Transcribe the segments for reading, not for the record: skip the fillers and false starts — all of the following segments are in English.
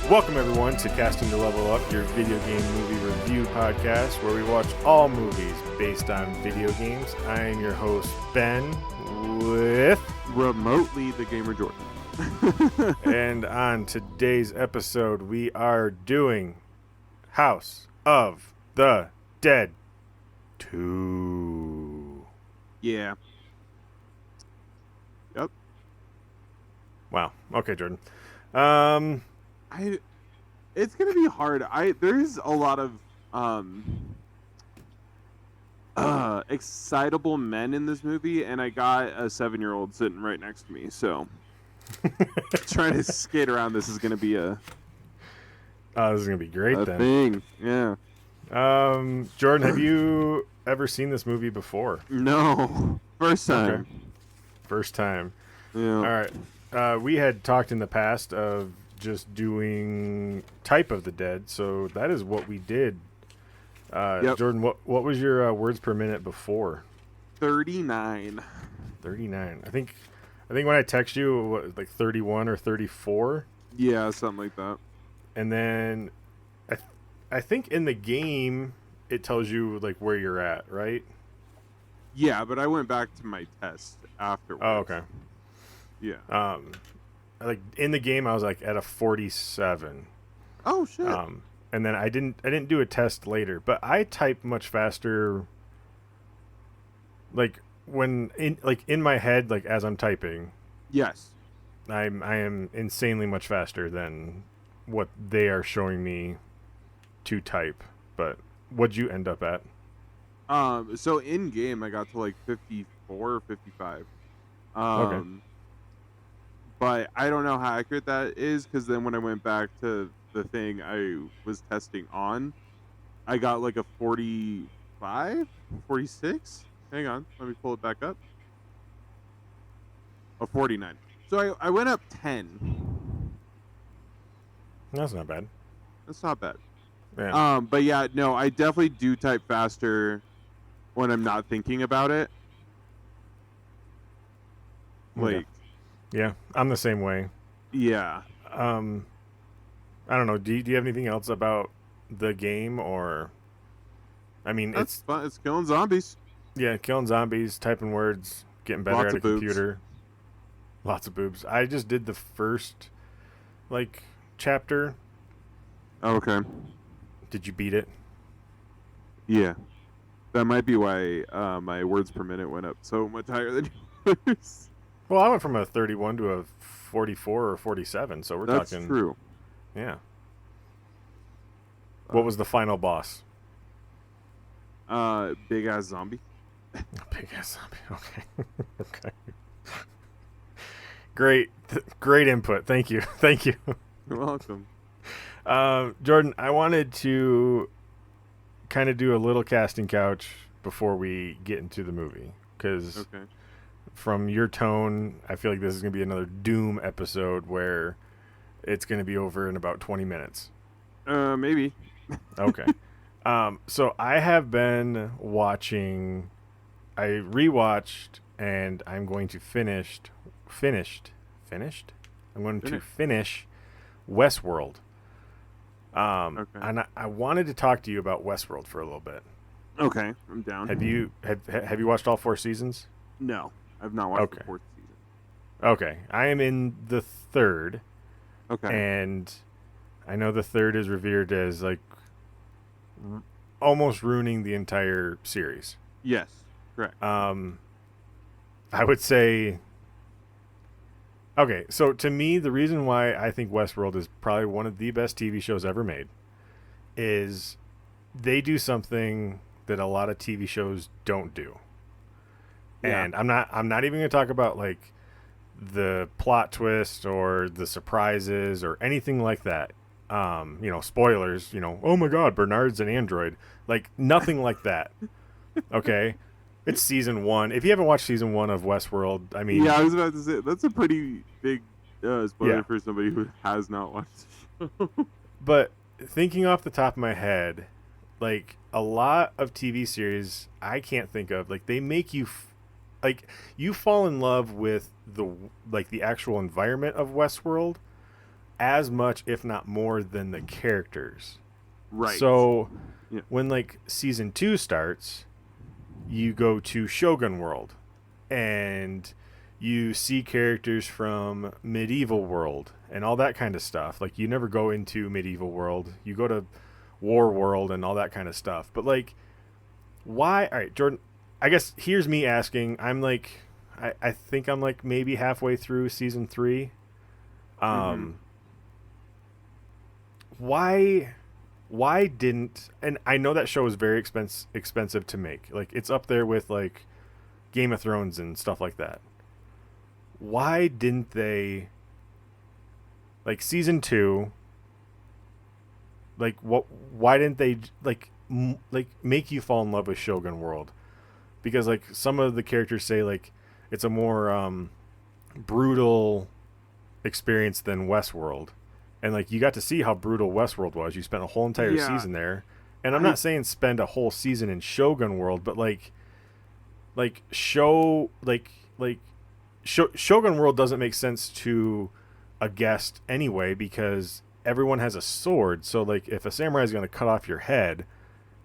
Welcome everyone to Casting to Level Up, your video game movie review podcast where we watch all movies based on video games. I am your host, Ben, with... remotely the gamer Jordan. And on today's episode, we are doing House of the Dead 2. Yeah. Yep. Wow. Okay, Jordan. It's gonna be hard. There's a lot of excitable men in this movie, and I got a 7-year-old sitting right next to me, so trying to skate around this is gonna be this is gonna be great a then. thing. Yeah. Jordan, have you ever seen this movie before? No. First time. Okay. First time. Yeah. All right. We had talked in the past of just doing Type of the Dead, so that is what we did. Yep. Jordan, what was your words per minute before? 39. 39. I think when I text you, like 31 or 34. Yeah, something like that. And then I think in the game it tells you like where you're at, right? Yeah, but I went back to my test afterwards. Oh, okay. Yeah. Like in the game I was like at a 47. Oh shit. And then I didn't do a test later, but I type much faster. Like when in my head, like as I'm typing. Yes. I am insanely much faster than what they are showing me to type. But what'd you end up at? So in game I got to like 54 or 55. Okay. But I don't know how accurate that is, because then when I went back to the thing I was testing on, I got like a 45, 46. Hang on, let me pull it back up. A 49. So I went up 10. That's not bad. That's not bad. Yeah. But yeah, no, I definitely do type faster when I'm not thinking about it. Okay. Like, Yeah, I'm the same way. yeah. I don't know. Do you have anything else about the game, or? I mean, That's fun. It's killing zombies. yeah, killing zombies, typing words, getting better Lots at a of boobs. computer. Lots of boobs. I just did the first, like, chapter. Okay. Did you beat it? Yeah. That might be why my words per minute went up so much higher than yours. Well, I went from a 31 to a 44 or 47, so we're That's talking. true. Yeah. What was the final boss? Big ass zombie. Big ass zombie. Okay. Okay. Great input. Thank you. Thank you. You're welcome. Jordan, I wanted to kind of do a little casting couch before we get into the movie, because Okay. from your tone, I feel like this is going to be another Doom episode where it's going to be over in about 20 minutes. Maybe. Okay. So I have been watching. I rewatched, and I'm going to finished. I'm going to finish Westworld. Okay. And I wanted to talk to you about Westworld for a little bit. Okay, I'm down. Have you watched all 4 seasons? No, I've not watched Okay. the 4th season. Okay, I am in the 3rd, Okay. and I know the 3rd is revered as like almost ruining the entire series. Yes, correct. I would say. Okay, so to me, the reason why I think Westworld is probably one of the best TV shows ever made is they do something that a lot of TV shows don't do. Yeah. And I'm not even going to talk about like the plot twist or the surprises or anything like that. Spoilers, oh my God, Bernard's an android. Like nothing like that. Okay? It's season 1. If you haven't watched season 1 of Westworld, I mean... Yeah, I was about to say, that's a pretty big spoiler Yeah. for somebody who has not watched the show. But thinking off the top of my head, like a lot of TV series I can't think of, like they make you you fall in love with the actual environment of Westworld, as much, if not more, than the characters. Right. So Yeah. when like season 2 starts, you go to Shogun World and you see characters from medieval world and all that kind of stuff. Like you never go into medieval world. You go to war world and all that kind of stuff. But like why all right, Jordan, I guess here's me asking. I'm like I think I'm like maybe halfway through season 3. Mm-hmm. Um why didn't, and I know that show is very expensive to make. Like it's up there with like Game of Thrones and stuff like that. Why didn't they, like season 2, like what why didn't they like make you fall in love with Shogun World? Because like some of the characters say like it's a more brutal experience than Westworld. And like you got to see how brutal Westworld was. You spent a whole entire Yeah. season there. And I'm I not saying spend a whole season in Shogun World, but like show like Shogun World doesn't make sense to a guest anyway because everyone has a sword. So like if a samurai is going to cut off your head,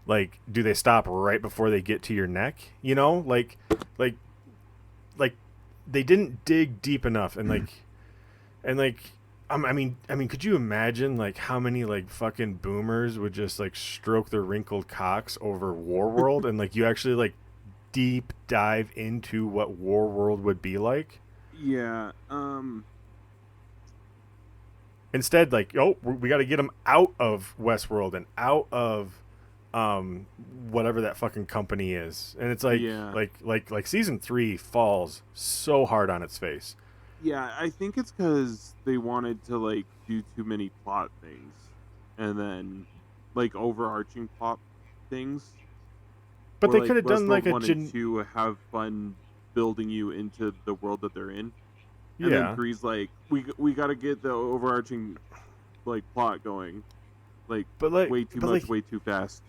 like do they stop right before they get to your neck? You know, like like they didn't dig deep enough and I mean, could you imagine like how many like fucking boomers would just like stroke their wrinkled cocks over Warworld and like you actually like deep dive into what Warworld would be like? yeah. Instead, like, oh, we got to get them out of Westworld and out of whatever that fucking company is, and it's like Yeah. like season 3 falls so hard on its face. Yeah, I think it's because they wanted to like do too many plot things, and then like overarching plot things. But Or they like could have done Westworld like a 1 and 2 have fun building you into the world that they're in, and then yeah, three's like we got to get the overarching like plot going, like but like way too but much, like way too fast.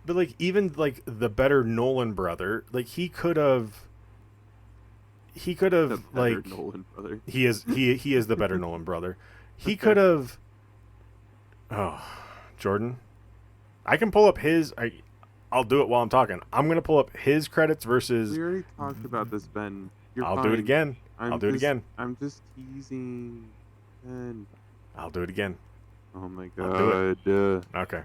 but like even like the better Nolan brother, like he could have The better like Nolan brother. he is the better Nolan brother. He could have. Oh, Jordan, I can pull up his. I'll do it while I'm talking. I'm gonna pull up his credits versus. We already talked about this, Ben. You're I'll do it fine. again. I'll do it again. I'm just teasing, Ben. I'll do it again. Oh my I'll do god. Okay.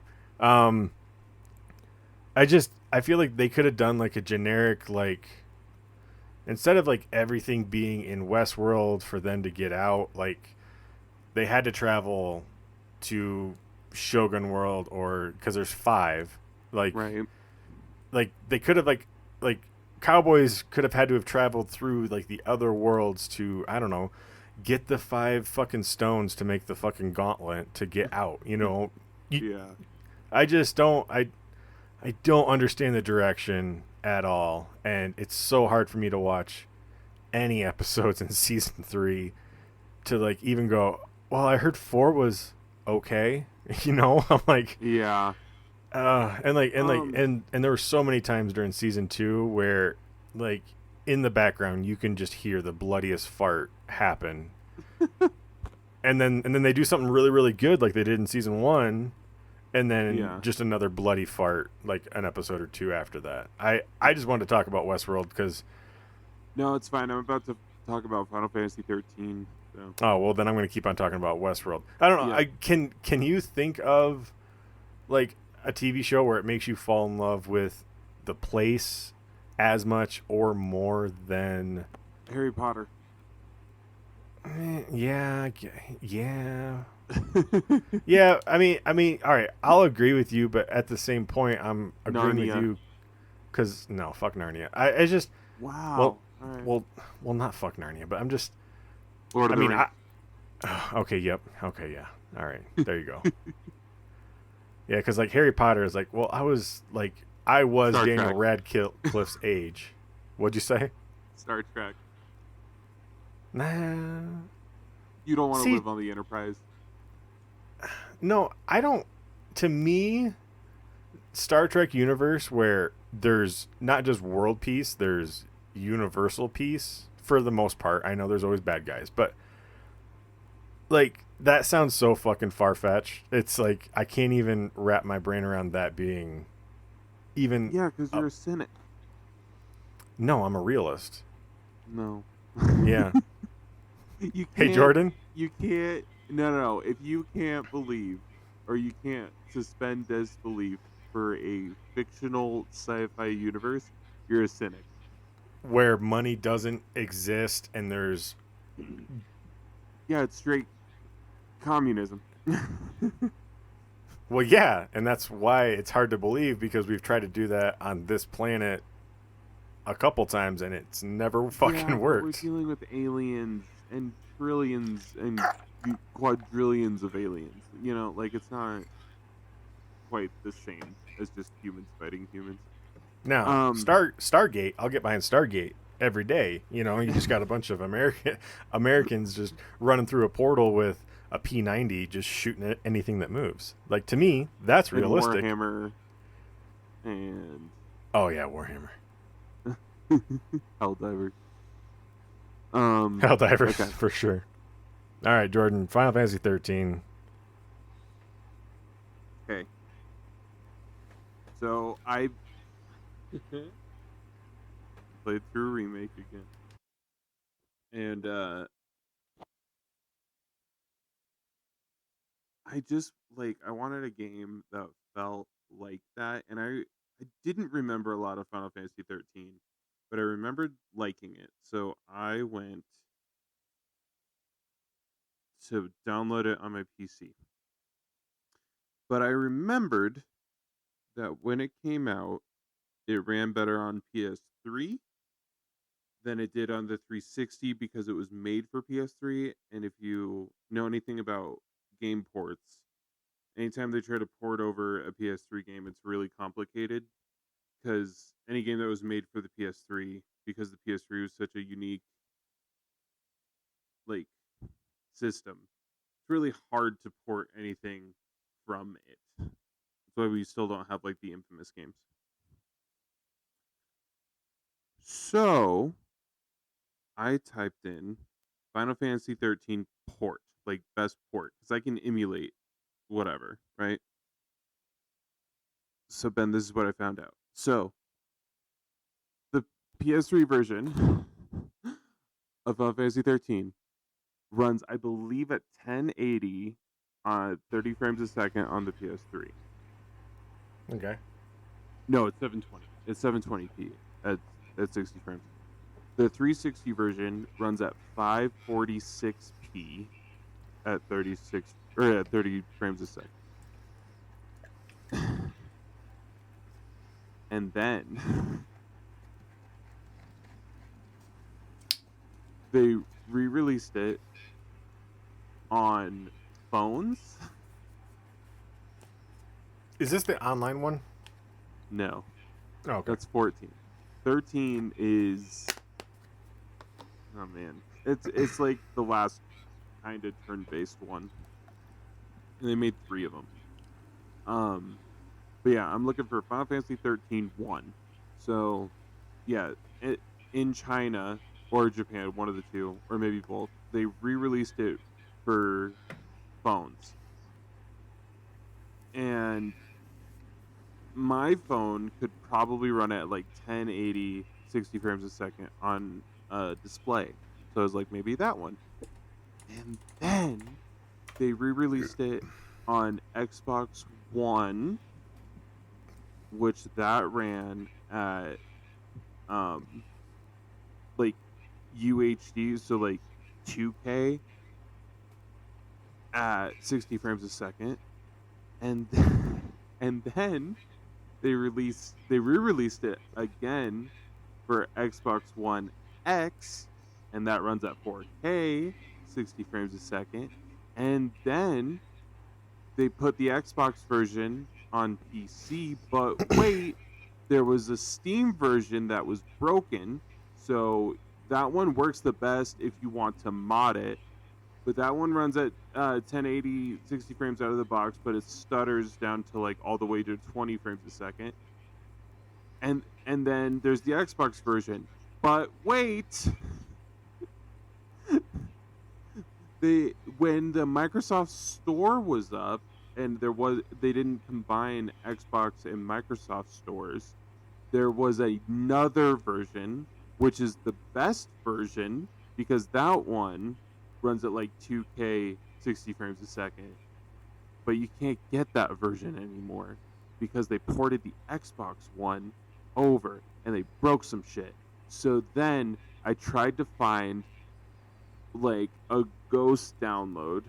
I feel like they could have done like a generic like instead of like everything being in Westworld for them to get out, like they had to travel to Shogun World or because there's 5, like Right. like they could have like cowboys could have had to have traveled through like the other worlds to I don't know get the 5 fucking stones to make the fucking gauntlet to get out. You know, Yeah. I just I don't understand the direction at all, and it's so hard for me to watch any episodes in season 3 to like even go. Well, I heard 4 was okay. You know, I'm like, Yeah. and there were so many times during season 2 where like in the background you can just hear the bloodiest fart happen, and then they do something really really good like they did in season 1, and then Yeah. just another bloody fart like an episode or 2 after that. I just wanted to talk about Westworld because No, it's fine. I'm about to talk about Final Fantasy 13. So oh well then I'm going to keep on talking about Westworld. I don't know. yeah. I can you think of like a TV show where it makes you fall in love with the place as much or more than Harry Potter. yeah yeah yeah. I mean all right, I'll agree with you, but at the same point I'm agreeing with Narnia. you because no, fuck Narnia. I just Wow. well All right. well not fuck Narnia, but I'm just Lord I of the mean Rings. okay, yep, okay, yeah, all right, there you go. Yeah, because like Harry Potter is like, well, I was Star Daniel Trek. Radcliffe's age. What'd you say? Star Trek. Nah. You don't want to See, live on the Enterprise. no, I don't. To me, Star Trek universe where there's not just world peace, there's universal peace for the most part. I know there's always bad guys, but like that sounds so fucking far fetched. It's like I can't even wrap my brain around that being even. Yeah, because A, you're a cynic. no, I'm a realist. No. Yeah. you Hey can't. Jordan. You can't. No. If you can't believe, or you can't suspend disbelief for a fictional sci-fi universe, you're a cynic. Where money doesn't exist and there's Yeah, it's straight communism. well, yeah, and that's why it's hard to believe because we've tried to do that on this planet a couple times and it's never Yeah, fucking but we're worked. dealing with aliens and trillions and quadrillions of aliens. Like it's not quite the same as just humans fighting humans. Now, Um, Stargate, I'll get behind Stargate every day. You know, you just got a bunch of Americans just running through a portal with a P90 just shooting at anything that moves. Like to me, that's and realistic. Warhammer and Oh yeah, Warhammer. Helldivers. Helldivers Okay. for sure. All right, Jordan, Final Fantasy 13. Okay. So I played through remake again, and I just like I wanted a game that felt like that, and I didn't remember a lot of Final Fantasy 13, but I remembered liking it. So I went to download it on my PC. But I remembered that when it came out, it ran better on PS3 than it did on the 360 because it was made for PS3. And if you know anything about game ports, anytime they try to port over a PS3 game, it's really complicated because any game that was made for the PS3, because the PS3 was such a unique like system, it's really hard to port anything from it. That's why we still don't have like the infamous games. So I typed in Final Fantasy 13 port, like best port, because I can emulate whatever, right? So Ben, this is what I found out. So the PS3 version of Final Fantasy 13 runs, I believe, at 1080 on 30 frames a second on the PS3. Okay. No, it's 720. It's 720p at 60 frames. The 360 version runs at 546p at 36 or at 30 frames a second. And then they re-released it on phones. Is this the online one? No, Oh, okay. that's 14. 13 is, oh man, it's like the last kind of turn-based one, and they made 3 of them. Um, but yeah, I'm looking for Final Fantasy 13 1. So yeah, in China or Japan, one of the two, or maybe both, they re-released it for phones. And my phone could probably run at like 1080, 60 frames a second on a display. So I was like, maybe that one. And then they re-released it on Xbox One, which that ran at um like UHD, so like 2K at 60 frames a second. And and then they re-released it again for Xbox One X, and that runs at 4K, 60 frames a second. And then they put the Xbox version on PC, but wait, there was a Steam version that was broken. So that one works the best if you want to mod it, but that one runs at 1080, 60 frames out of the box, but it stutters down to like all the way to 20 frames a second. And then there's the Xbox version. But wait, when the Microsoft Store was up and they didn't combine Xbox and Microsoft stores, there was another version which is the best version because that one runs at like 2K 60 frames a second, but you can't get that version anymore because they ported the Xbox One over and they broke some shit. So then I tried to find like a ghost download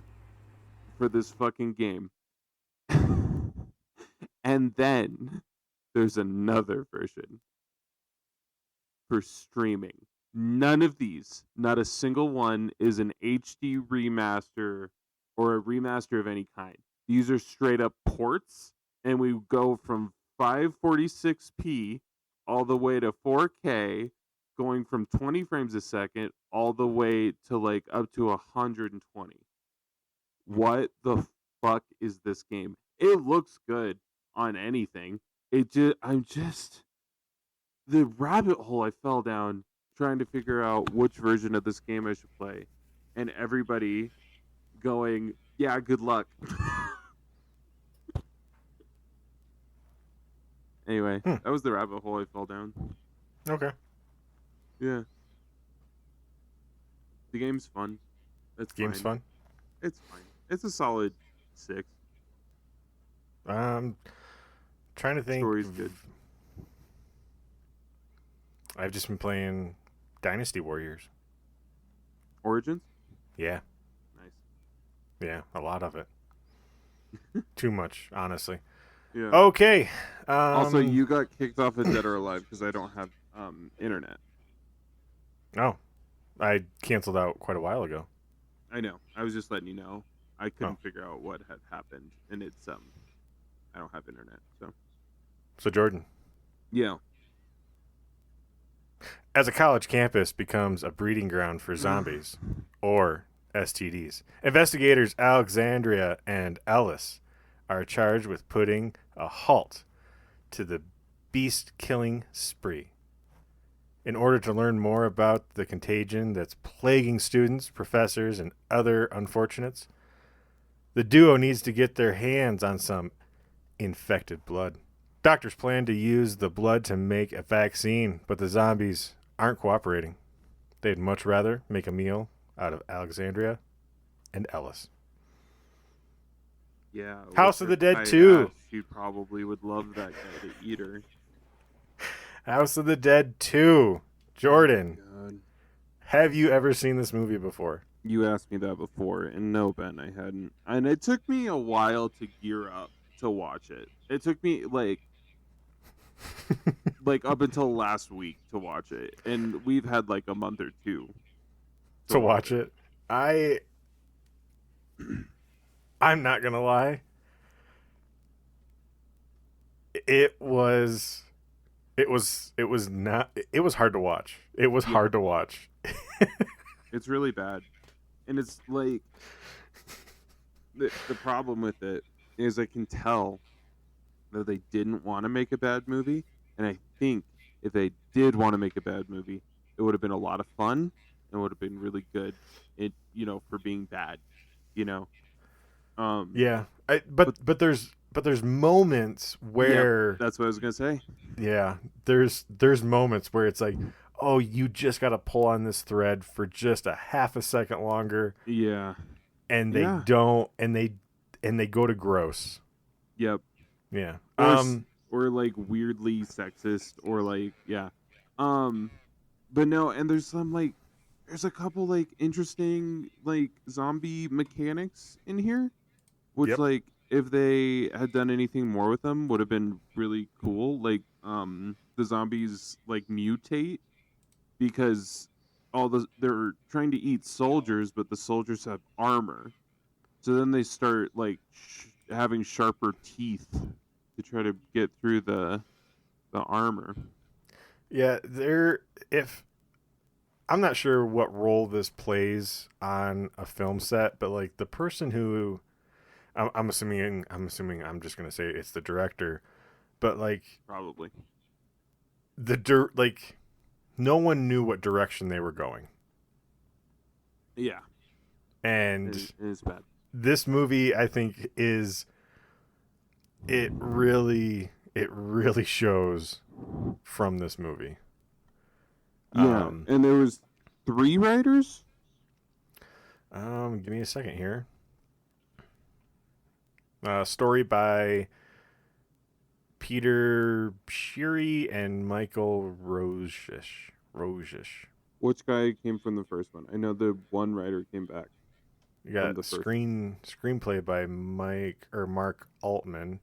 for this fucking game. And then there's another version for streaming. None of these, not a single one, is an HD remaster or a remaster of any kind. These are straight up ports, and we go from 546p all the way to 4K, going from 20 frames a second all the way to like up to 120. What the fuck is this game? It looks good on anything. I'm just the rabbit hole I fell down trying to figure out which version of this game I should play, and everybody going, "Yeah, good luck." Anyway, Hmm. that was the rabbit hole I fell down. Okay. Yeah, the game's fun. It's Game's fine. fun. It's fine. It's a solid 6. Trying to think. Story's good. I've just been playing Dynasty Warriors. Origins, Yeah. nice. Yeah. A lot of it. Too much, honestly. Yeah. Okay. Also, you got kicked off of Dead or Alive because I don't have internet. Oh. I canceled out quite a while ago. I know. I was just letting you know. I couldn't figure out what had happened, and it's I don't have internet, so So, Jordan, yeah. as a college campus becomes a breeding ground for zombies or STDs, investigators Alexandria and Ellis are charged with putting a halt to the beast-killing spree. In order to learn more about the contagion that's plaguing students, professors, and other unfortunates, the duo needs to get their hands on some infected blood. Doctors plan to use the blood to make a vaccine, but the zombies aren't cooperating. They'd much rather make a meal out of Alexandria and Ellis. Yeah. House with of the her Dead tight 2. ass, she probably would love that guy to eat her. House of the Dead 2. Jordan, God. have you ever seen this movie before? You asked me that before, and no, Ben, I hadn't. And it took me a while to gear up to watch it. It took me like up until last week to watch it, and we've had like a month or two to watch it. I'm not gonna lie. It was not. It was hard to watch. It was hard to watch. It's really bad, and it's like the problem with it is I can tell that they didn't want to make a bad movie, and I think if they did want to make a bad movie, it would have been a lot of fun and would have been really good. For being bad, Yeah, but there's moments where that's what I was gonna say. Yeah, there's moments where it's like, oh, you just got to pull on this thread for just a half a second longer. Yeah, and they don't, and they go to gross. Yep. Yeah. Or like weirdly sexist, or like but no, and there's a couple like interesting like zombie mechanics in here, which like if they had done anything more with them would have been really cool. Like the zombies like mutate because they're trying to eat soldiers, but the soldiers have armor, so then they start like having sharper teeth to try to get through the armor. Yeah, if I'm not sure what role this plays on a film set, but like the person who I'm assuming I'm just gonna say it's the director, but like Probably. like no one knew what direction they were going. Yeah. And and it's bad. this movie, I think, is it really shows from this movie. Yeah, and there was 3 writers. Give me a second here. Story by Peter Shiri and Michael Rojish. Which guy came from the first one? I know the one writer came back You from got the first one. screenplay by Mark Altman.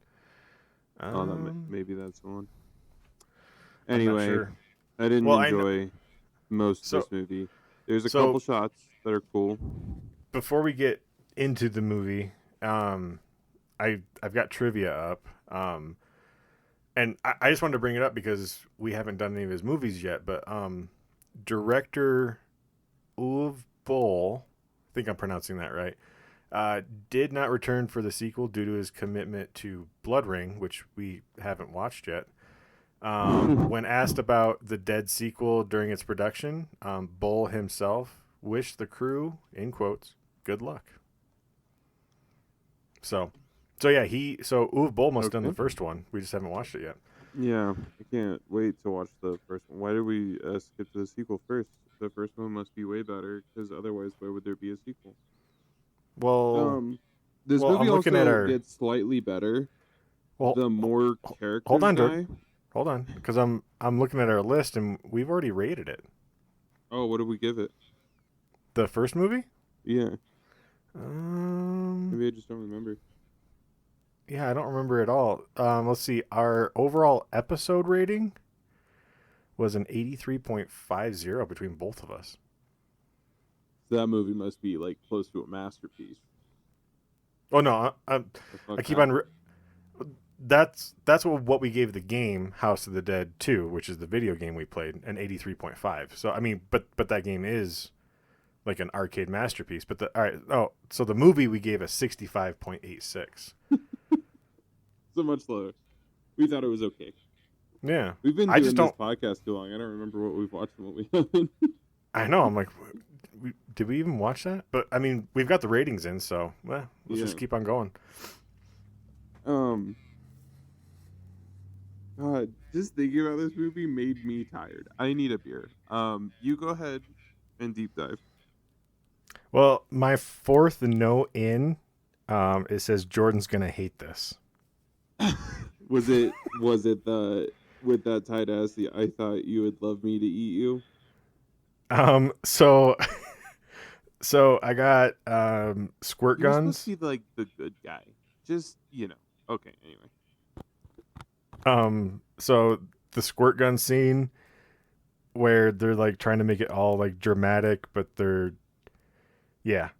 Oh, maybe that's the one. I'm not Anyway, sure. I didn't Well, I know. enjoy most of So this movie. There's a so couple shots that are cool. before we get into the movie, I've got trivia up. And I just wanted to bring it up because we haven't done any of his movies yet. But director Uwe Boll, I think I'm pronouncing that right, did not return for the sequel due to his commitment to Blood Ring, which we haven't watched yet. When asked about the Dead sequel during its production, Boll himself wished the crew, in quotes, good luck. So yeah, Uwe Boll must have done the Okay. first one. We just haven't watched it yet. Yeah, I can't wait to watch the first one. Why did we skip to the sequel first? The first one must be way better, because otherwise, why would there be a sequel? Well, Um, this well, movie I'm looking at also our. gets slightly better Well, the more hold characters on, Dirk. die. Hold on, because I'm looking at our list and we've already rated it. Oh, what did we give it? The first movie. Yeah, Um. maybe I just don't remember. Yeah, I don't remember at all. Let's see. Our overall episode rating was an 83.50 between both of us. So that movie must be like close to a masterpiece. Oh no, Fuck I keep that. on. That's what we gave the game House of the Dead 2, which is the video game we played, an 83.5. So I mean, but that game is like an arcade masterpiece. But so the movie we gave a 65.86. So much slower. We thought it was okay. Yeah, We've been I just doing this don't. podcast too long. I don't remember what we've watched and what we haven't. I know. I'm like, did we even watch that? But I mean, we've got the ratings in, so let's Yeah. just keep on going. Just thinking about this movie made me tired. I need a beer. You go ahead and deep dive. Well, my fourth note in, it says Jordan's gonna hate this. Was it the with that tight ass? I thought you would love me to eat you. So so I got squirt You're supposed guns. to be like the good guy. Just Okay. Anyway. So the squirt gun scene where they're like trying to make it all like dramatic, but they're yeah.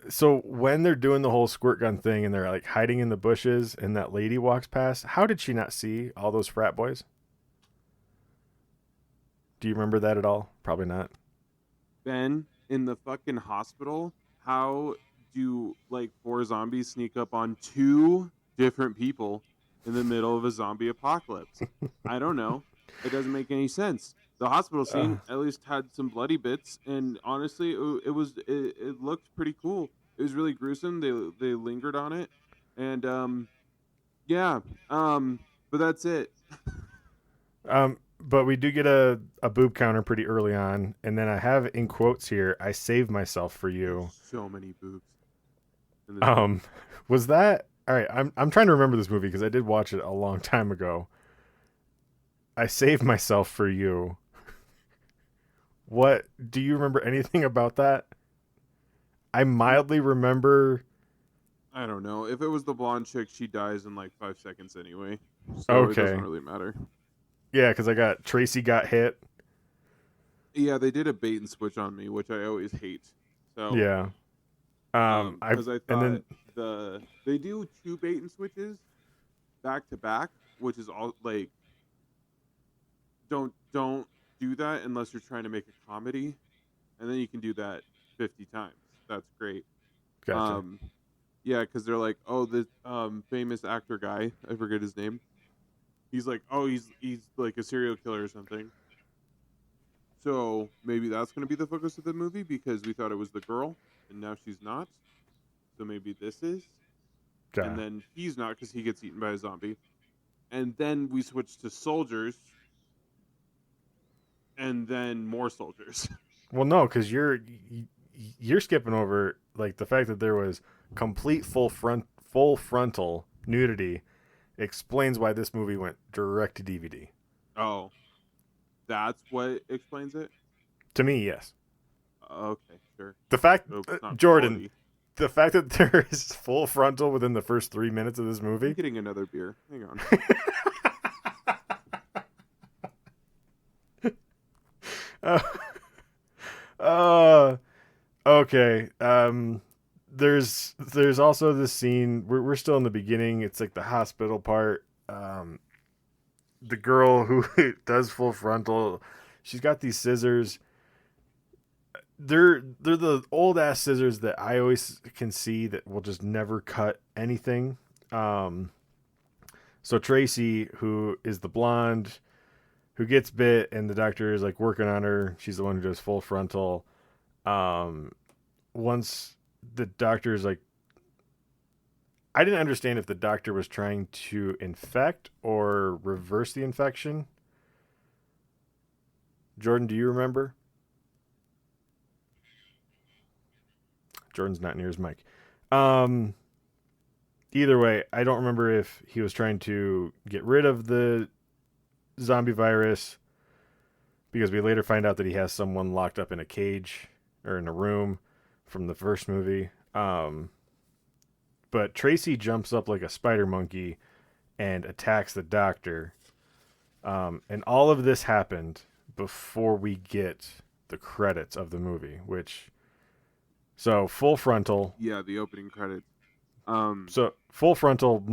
So when they're doing the whole squirt gun thing and they're like hiding in the bushes and that lady walks past, how did she not see all those frat boys? Do you remember that at all? Probably not. Ben, in the fucking hospital, how do like 4 zombies sneak up on 2 different people in the middle of a zombie apocalypse? I don't know. It doesn't make any sense. The hospital scene at least had some bloody bits, and honestly, it looked pretty cool. It was really gruesome. They lingered on it, and yeah, but that's it. But we do get a boob counter pretty early on, and then I have in quotes here, "I saved myself for you." There's so many boobs in this movie. Was that all right? I'm trying to remember this movie because I did watch it a long time ago. I saved myself for you. What do you remember anything about that? I mildly remember. I don't know. If it was the blonde chick, she dies in like 5 seconds anyway, so it doesn't Okay, really matter. yeah, because I got Tracy got hit. Yeah, they did a bait and switch on me, which I always hate. So, Yeah. because I And thought then they do 2 bait and switches back to back, which is all like don't do that unless you're trying to make a comedy, and then you can do that 50 times. That's great. gotcha. Um, yeah, because they're like, oh, this famous actor guy, I forget his name. He's like, oh, he's like a serial killer or something. So maybe that's going to be the focus of the movie because we thought it was the girl and now she's not. So maybe this is. And Yeah. then he's not because he gets eaten by a zombie. And then we switch to soldiers and then more soldiers. Well, no, because you're skipping over like the fact that there was complete full frontal nudity explains why this movie went direct to DVD. Oh, that's what explains it? To me, yes. Okay, sure. The fact, So it's not Jordan, quality. the fact that there is full frontal within the first 3 minutes of this I'm movie. getting another beer. Hang on. uh, uh, okay. There's also this scene. We're still in the beginning. It's like the hospital part. The girl who does full frontal, she's got these scissors. They're the old ass scissors that I always can see that will just never cut anything. Um, so Tracy, who is the blonde, who gets bit, and the doctor is like working on her. She's the one who does full frontal. Um, Once the doctor is like, I didn't understand if the doctor was trying to infect or reverse the infection. Jordan, do you remember? Jordan's not near his mic. Um, Either way, I don't remember if he was trying to get rid of the zombie virus because we later find out that he has someone locked up in a cage or in a room from the first movie. But Tracy jumps up like a spider monkey and attacks the doctor. And all of this happened before we get the credits of the movie, which so full frontal. Yeah, the opening credits. So full frontal,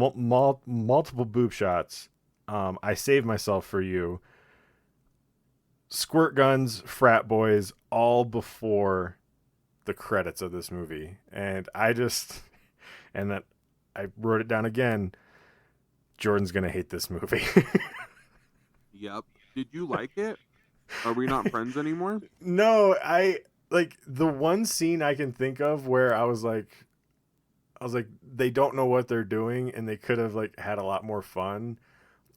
multiple boob shots. I saved myself for you. Squirt guns, frat boys, all before the credits of this movie, and and that I wrote it down again. Jordan's gonna hate this movie. Yep. Did you like it? Are we not friends anymore? No, I like the one scene I can think of where I was like, they don't know what they're doing, and they could have like had a lot more fun.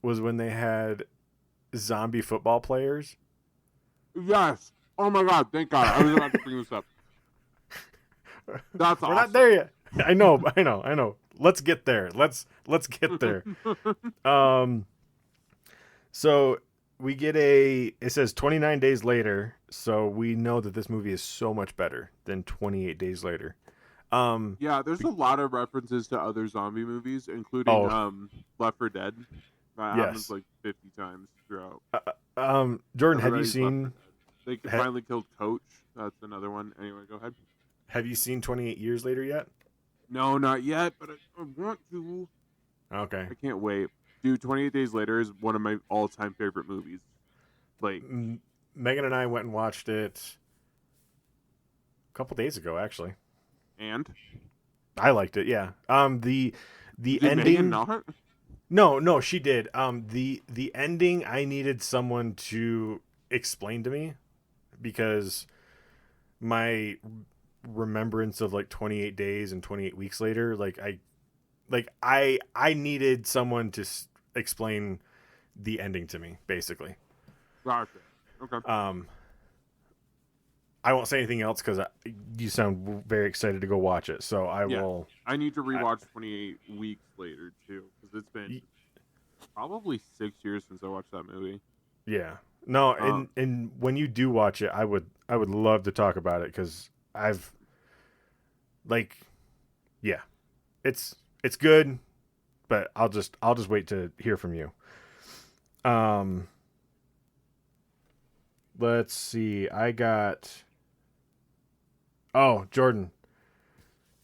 Was when they had zombie football players. Yes. Oh my god, thank God. I was about to bring this up. That's We're not awesome. there yet. I know. Let's get there. Let's get there. So we get it says 29 days later, so we know that this movie is so much better than 28 days later. Yeah, there's a lot of references to other zombie movies, including Oh, Left 4 Dead. That happens yes. like 50 times throughout. Jordan, Everybody's Left 4 Dead. They ha, finally killed Coach. That's another one. Anyway, go ahead. have you seen 28 years later yet? No, not yet, but I want to. Okay. I can't wait. Dude, 28 Days Later is one of my all-time favorite movies. Like, Megan and I went and watched it a couple days ago actually. and I liked it, yeah. The did ending. Megan not? No, she did. The ending I needed someone to explain to me because my remembrance of like 28 days and 28 weeks later, I needed someone to explain the ending to me basically. Gotcha. Okay. I won't say anything else because you sound very excited to go watch it. So I Yeah. will. I need to rewatch 28 Weeks Later too, because it's been probably 6 years since I watched that movie. Yeah. No, and when you do watch it, I would love to talk about it because I've like, yeah, it's good, but I'll just wait to hear from you. Um, let's see. I got. Oh, Jordan.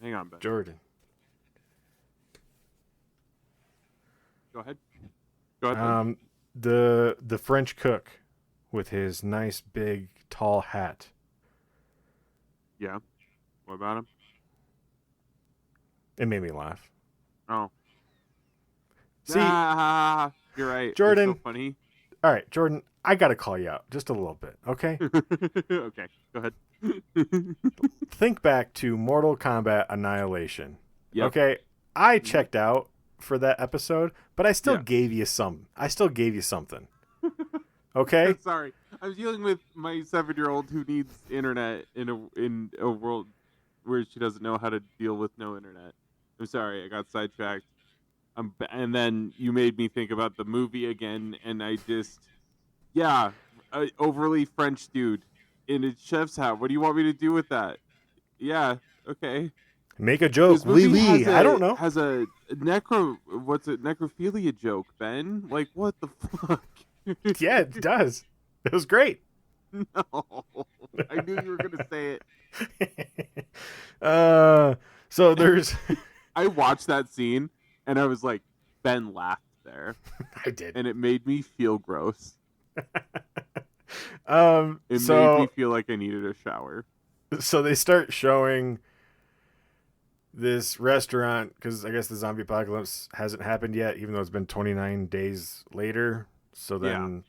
Hang on, Ben. Jordan. Go ahead. Go ahead. Ben. The French cook with his nice big tall hat. Yeah. What about him? It made me laugh. Oh. See, You're right. Jordan. It's so funny. All right, Jordan, I got to call you out just a little bit, okay? Okay, go ahead. Think back to Mortal Kombat Annihilation. Yep. Okay, I Mhm. checked out for that episode, but I still Yeah. gave you some. I still gave you something. Okay? Sorry, I'm dealing with my 7-year-old who needs internet in a world where she doesn't know how to deal with no internet. I'm sorry, I got sidetracked. And then you made me think about the movie again, and I just, yeah, a overly French dude in a chef's hat. What do you want me to do with that? Yeah, okay. Make a joke. This Wee movie wee. I don't know. has a necrophilia joke, Ben. Like what the fuck? Yeah, it does. It was great. No, I knew you were gonna say it. uh, so there's. I watched that scene and I was like, Ben laughed there, I did. and it made me feel gross. It made me So feel like I needed a shower. they start showing this restaurant because I guess the zombie apocalypse hasn't happened yet, even though it's been 29 days later. So Yeah, then,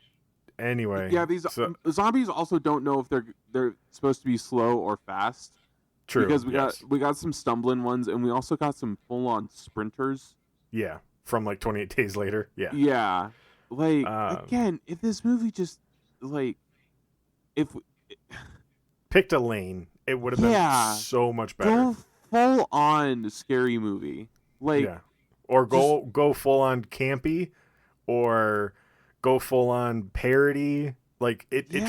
anyway, yeah. These so zombies also don't know if they're supposed to be slow or fast true. because Yes. we got some stumbling ones, and we also got some full on sprinters. Yeah. From like 28 days later. Yeah. Yeah, like Um, again, if this movie just like if Picked a lane, it would have been yeah, so much better. go full on scary movie, like Yeah. Or just go full on campy, or go full on parody. Like yeah, it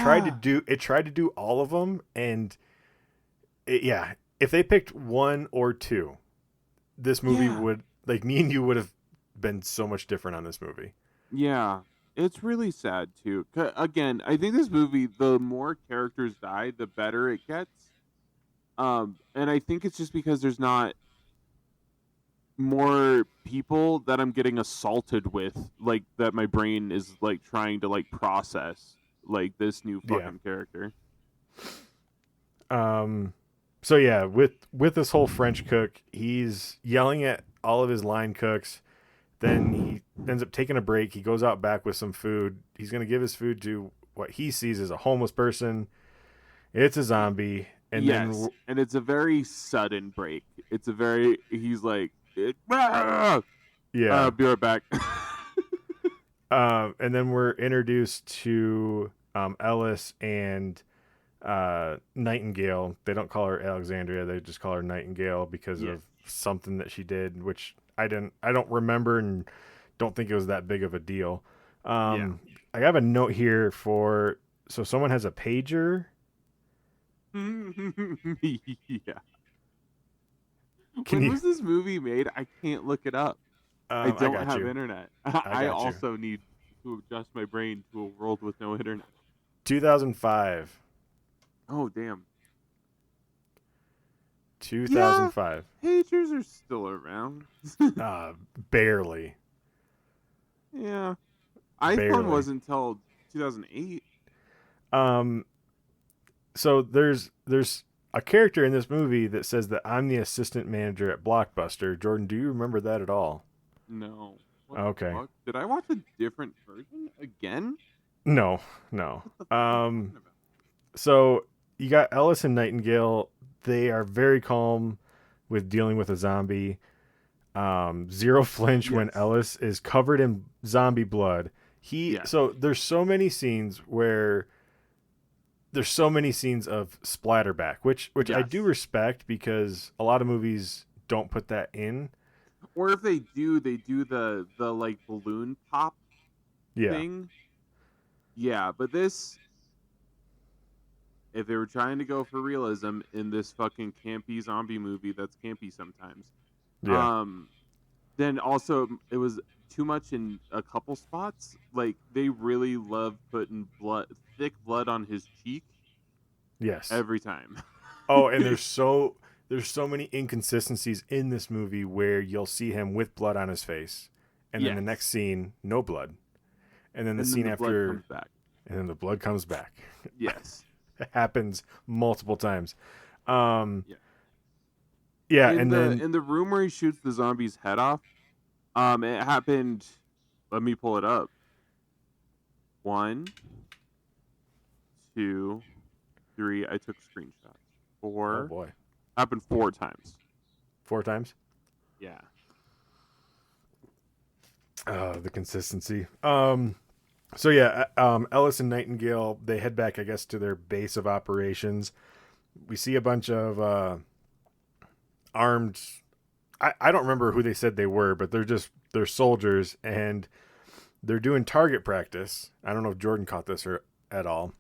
tried to do all of them, and yeah, if they picked one or two, this movie yeah, would, like, me and you would have been so much different on this movie. yeah. It's really sad too. Again, I think this movie, the more characters die, the better it gets. And I think it's just because there's not more people that I'm getting assaulted with, like that my brain is like trying to like process like this new Yeah. fucking character. Um. So yeah, with this whole French cook, he's yelling at all of his line cooks. Then he ends up taking a break. He goes out back with some food. He's gonna give his food to what he sees as a homeless person. It's a zombie, and Yes, then and it's a very sudden break. It's a very he's like yeah, be right back. and then we're introduced to Ellis and Nightingale. They don't call her Alexandria; they just call her Nightingale because Yes. of something that she did, which I don't remember and don't think it was that big of a deal. Yeah. I have a note here for, so someone has a pager. Yeah. Can When you? was this movie made? I can't look it up. I I don't got have you. internet. I I got you. also need to adjust my brain to a world with no internet. 2005. Oh damn. Yeah, 2005. pagers are still around. Uh, Barely. Yeah. iPhone Barely. wasn't until 2008. Um, so there's a character in this movie that says that I'm the assistant manager at Blockbuster. Jordan, do you remember that at all? No. What the Okay. fuck? Did I watch a different version again? No, no. What the fuck are you talking about? So you got Ellis and Nightingale. They are very calm with dealing with a zombie. Zero flinch when Yes. Ellis is covered in zombie blood. Yes. So there's so many scenes where there's so many scenes of splatterback, which I do Yes. respect because a lot of movies don't put that in. Or if they do the like balloon pop Yeah, thing. Yeah, but this if they were trying to go for realism in this fucking campy zombie movie that's campy sometimes, yeah, um, then also it was too much in a couple spots. Like they really love putting thick blood on his cheek yes. every time. Oh, and there's so many inconsistencies in this movie where you'll see him with blood on his face, and then the Yes, next scene, no blood, and then the and then scene the blood after, comes back. and then the blood comes back. Yes, It happens multiple times. Um, yeah. yeah, and then In the room where he shoots the zombie's head off, it happened. Let me pull it up. 1, 2, 3. I took screenshots. Oh 4. boy. Happened 4 times. 4 times. Yeah. The consistency. So yeah, Ellis and Nightingale, they head back, I guess, to their base of operations. We see a bunch of armed. I don't remember who they said they were, but they're soldiers, and they're doing target practice. I don't know if Jordan caught this or at all.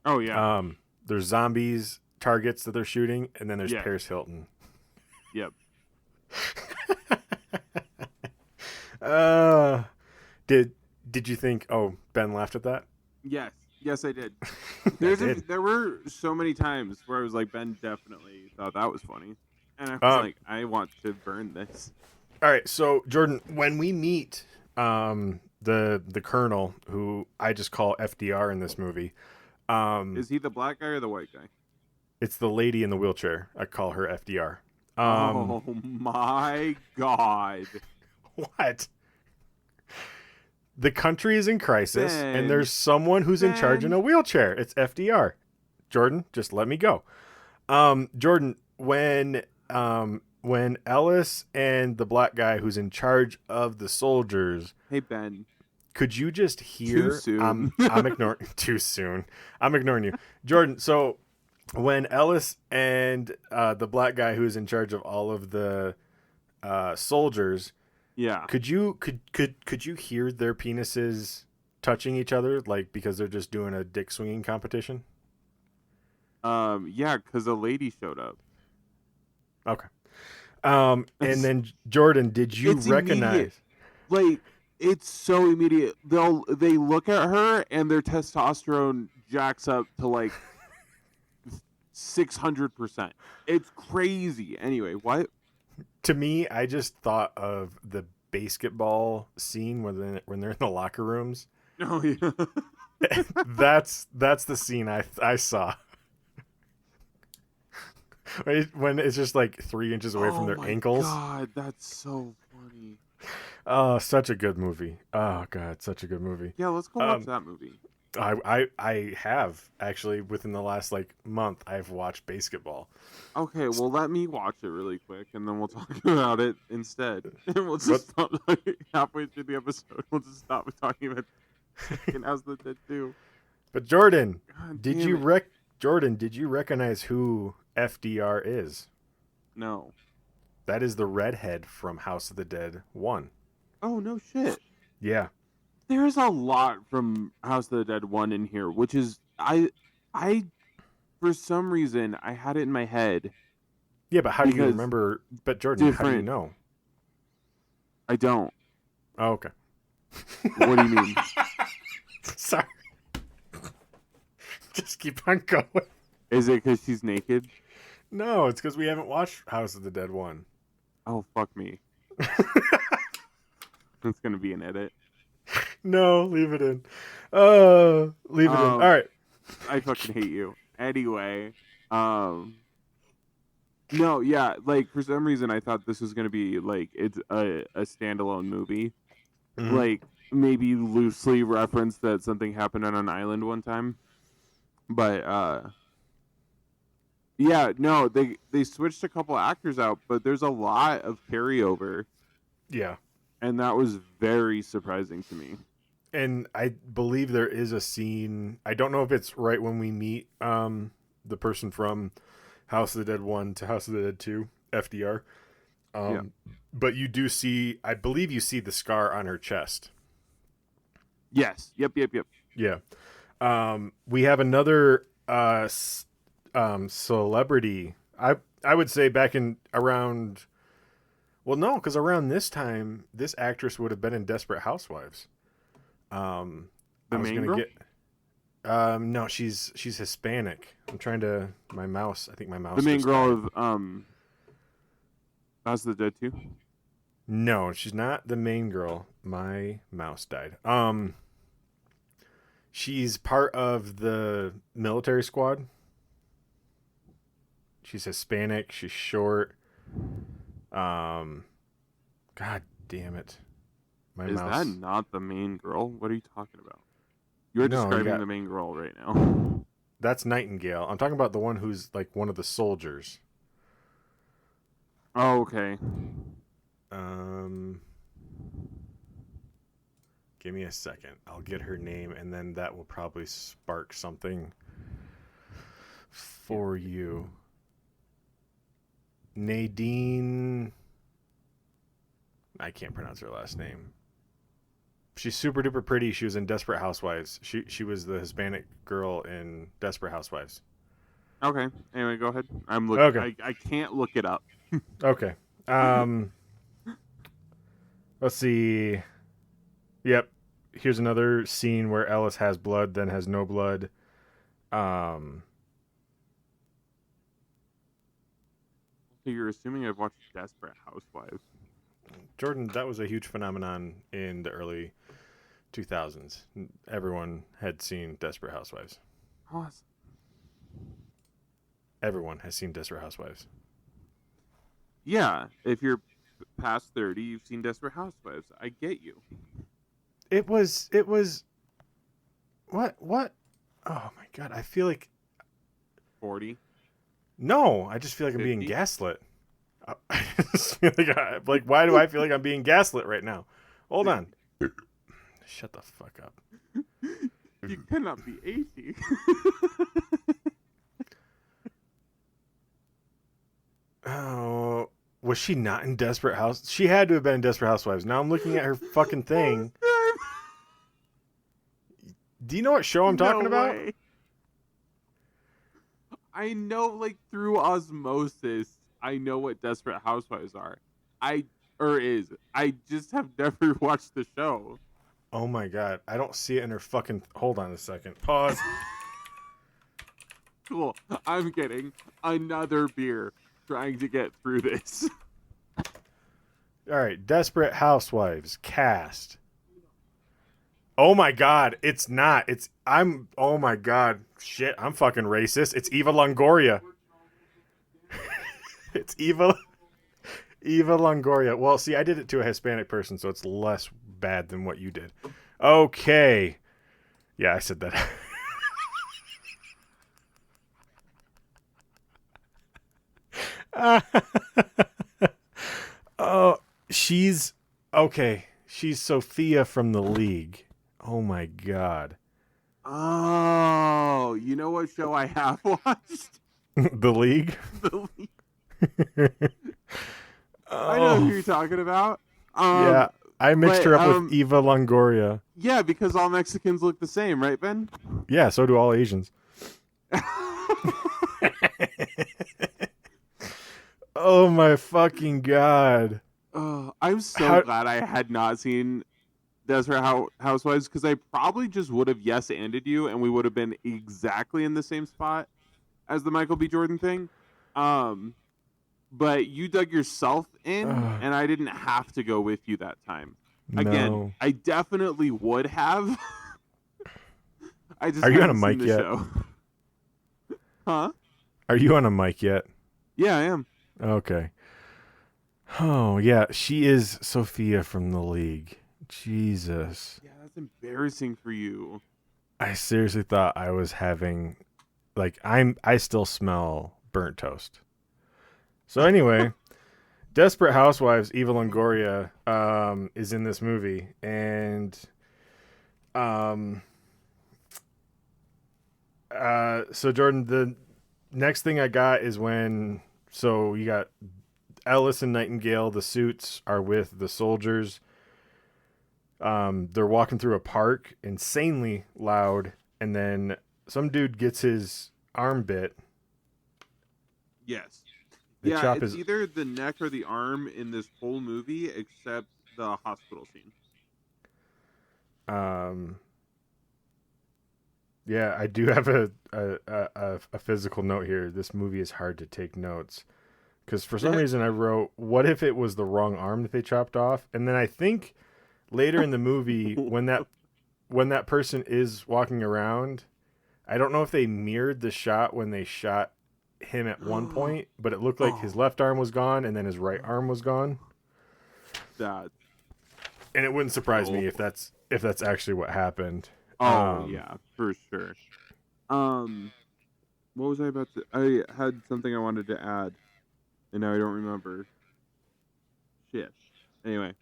Oh yeah. There's zombies targets that they're shooting, and then there's Yes. Paris Hilton. Yep. Did you think? Oh, Ben laughed at that. Yes. Yes, I did. I did. There were so many times where I was like, Ben definitely thought that was funny, and I was Um, like, I want to burn this. All right, so Jordan, when we meet the colonel, who I just call FDR in this movie, Is he the black guy or the white guy? it's the lady in the wheelchair. I call her FDR. Oh my god! What? The country is in crisis, Ben, and there's someone who's in charge in Ben. a wheelchair. It's FDR. Jordan, just let me go. Jordan, when Ellis and the black guy who's in charge of the soldiers, Hey Ben. could you just hear? Too soon. I'm ignoring too soon. I'm ignoring you, Jordan. So when Ellis and the black guy who's in charge of all of the soldiers, Yeah. could you hear their penises touching each other, like because they're just doing a dick swinging competition? Yeah, because a lady showed up. Okay. And then Jordan, did you It's recognize? immediate. Like, it's so immediate. They look at her and their testosterone jacks up to like 600%. It's crazy. Anyway, what? To me, I just thought of the basketball scene when they're in the locker rooms. Oh yeah. That's the scene I saw. When it's just like 3 inches away from their ankles. God, that's so funny. Oh, such a good movie. Oh god, such a good movie. Yeah, let's go watch that movie. I have actually within the last like month I've watched basketball. Okay, well let me watch it really quick and then we'll talk about it instead. And we'll just stop halfway through the episode. We'll just stop talking about fucking House of the Dead 2. But Jordan, God did damn you it. Jordan, did you recognize who FDR is? No. That is the redhead from House of the Dead 1. Oh no shit. Yeah. There's a lot from House of the Dead 1 in here, which is I for some reason I had it in my head. Yeah, but how do you Because remember? But Jordan, how do you different. know? I don't. Oh, okay. What do you mean? Sorry. Just keep on going. Is it because she's naked? No, it's because we haven't watched House of the Dead 1. Oh fuck me. It's gonna be an edit. No, leave it in. Leave it in. All right. I fucking hate you. Anyway, no, yeah, like for some reason I thought this was gonna be like it's a standalone movie, Mhm. like maybe loosely referenced that something happened on an island one time, but yeah, no, they switched a couple actors out, but there's a lot of carryover, Yeah. and that was very surprising to me. And I believe there is a scene. I don't know if it's right when we meet the person from House of the Dead 1 to House of the Dead 2, FDR. Yeah. But you do see, I believe you see the scar on her chest. Yes. Yep. Yeah. We have another celebrity. I would say back in around. Well, no, because around this time, this actress would have been in Desperate Housewives. The I was main gonna girl? get. No, she's Hispanic. I'm trying to. My mouse. I think my mouse. The main just girl died. of House of the Dead 2? No, she's not the main girl. My mouse died. She's part of the military squad. She's Hispanic. She's short. God damn it. My Is mouse. that not the main girl? What are you talking about? You're No, you describing got the main girl right now. that's Nightingale. I'm talking about the one who's like one of the soldiers. Oh, okay. Um, give me a second. I'll get her name, and then that will probably spark something for you. Nadine. I can't pronounce her last name. She's super duper pretty. She was in Desperate Housewives. She was the Hispanic girl in Desperate Housewives. Okay. Anyway, go ahead. I'm looking. Okay. I can't look it up. Okay. Let's see. Yep. Here's another scene where Ellis has blood, then has no blood. So you're assuming I've watched Desperate Housewives. Jordan, that was a huge phenomenon in the early 2000s. Everyone had seen Desperate Housewives. Awesome. Everyone has seen Desperate Housewives. Yeah, if you're past 30, you've seen Desperate Housewives. I get you. It was what? Oh my god, I feel like 40. no, I just feel like I'm being 50? gaslit. I just feel like why do I feel like I'm being gaslit right now? Hold on. Shut the fuck up. You cannot be 80. Oh, was she not in Desperate House? She had to have been in Desperate Housewives. Now I'm looking at her fucking thing. Do you know what show I'm talking about? Way. I know, like, through osmosis, I know what Desperate Housewives are. I just have never watched the show. Oh my god, I don't see it in her fucking. Hold on a second. Pause. Cool. I'm getting another beer trying to get through this. All right, Desperate Housewives cast. Oh my god, it's not. Oh my god. Shit, I'm fucking racist. It's Eva Longoria. It's Eva Longoria. Well, see, I did it to a Hispanic person, so it's less bad than what you did. Okay. Yeah, I said that. Oh, she's okay. She's Sophia from The League. Oh my god. Oh, you know what show I have watched? The League? The League. I know who you're talking about. Yeah, I mixed her up with Eva Longoria. Yeah, because all Mexicans look the same, right, Ben? Yeah, so do all Asians. Oh my fucking god. I'm so glad I had not seen Desperate Housewives, because I probably just would have yes-anded you, and we would have been exactly in the same spot as the Michael B. Jordan thing. But you dug yourself in, and I didn't have to go with you that time. Again, No. I definitely would have. I just Are you on a haven't seen mic the yet? show. Huh? Are you on a mic yet? Yeah, I am. Okay. Oh, yeah, she is Sophia from The League. Jesus. Yeah, that's embarrassing for you. I seriously thought I was having I still smell burnt toast. So anyway, Desperate Housewives, Eva Longoria is in this movie, and so Jordan, the next thing I got is when you got Ellis and Nightingale, the suits are with the soldiers. They're walking through a park, insanely loud, and then some dude gets his arm bit. Yes. They yeah, chop it's his either the neck or the arm in this whole movie, except the hospital scene. Yeah, I do have a physical note here. This movie is hard to take notes because for some reason I wrote, "What if it was the wrong arm that they chopped off?" And then I think later in the movie when that person is walking around, I don't know if they mirrored the shot when they shot him at one point, but it looked like his left arm was gone and then his right arm was gone. That. And it wouldn't surprise me if that's actually what happened. Oh Um, yeah, for sure. Um, what was I about to? I had something I wanted to add, and now I don't remember. Shit. Anyway,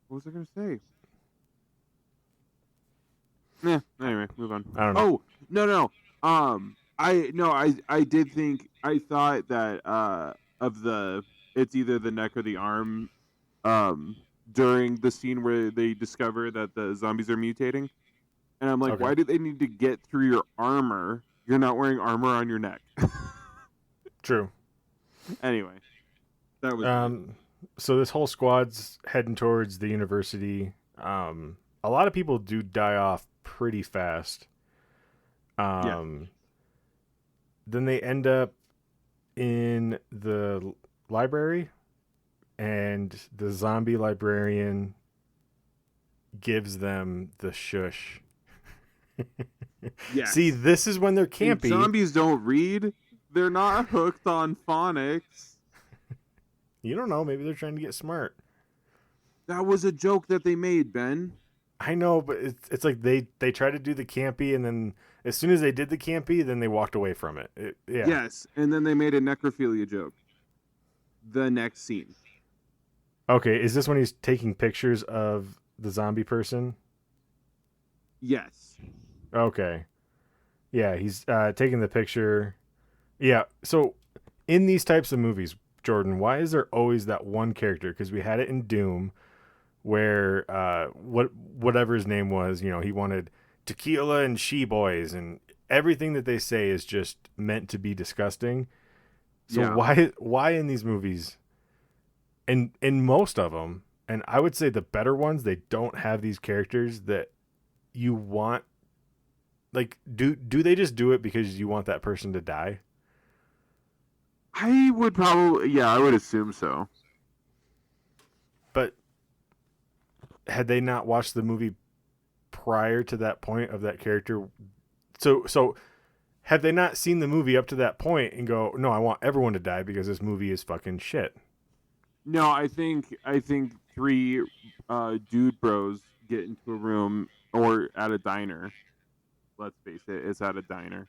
what was I gonna say? Yeah. Anyway, move on. I don't know. Oh no no. I no I did think I thought that of the it's either the neck or the arm um during the scene where they discover that the zombies are mutating, and I'm like, Okay. why do they need to get through your armor? You're not wearing armor on your neck. True. Anyway, that was it. Um, so this whole squad's heading towards the university. A lot of people do die off pretty fast. Yes. Um, then they end up in the library, and the zombie librarian gives them the shush. See, Yes. this is when they're And campy. zombies don't read. They're not hooked on phonics. You don't know. Maybe they're trying to get smart. That was a joke that they made, Ben. I know, but it's like they try to do the campy, and then as soon as they did the campy, then they walked away from it. Yeah. Yes, and then they made a necrophilia joke. The next scene. Okay, is this when he's taking pictures of the zombie person? Yes. Okay. Yeah, he's taking the picture. Yeah, so in these types of movies, Jordan, why is there always that one character? Because we had it in Doom, where whatever his name was, he wanted tequila and she boys, and everything that they say is just meant to be disgusting. So Yeah. why in these movies, and in most of them, and I would say the better ones, they don't have these characters that you want. Like, do they just do it because you want that person to die? I would probably, yeah, I would assume so. But had they not watched the movie prior to that point of that character, so have they not seen the movie up to that point and go, no, I want everyone to die because this movie is fucking shit? No, I think three dude bros get into a room or at a diner. Let's face it, it's at a diner.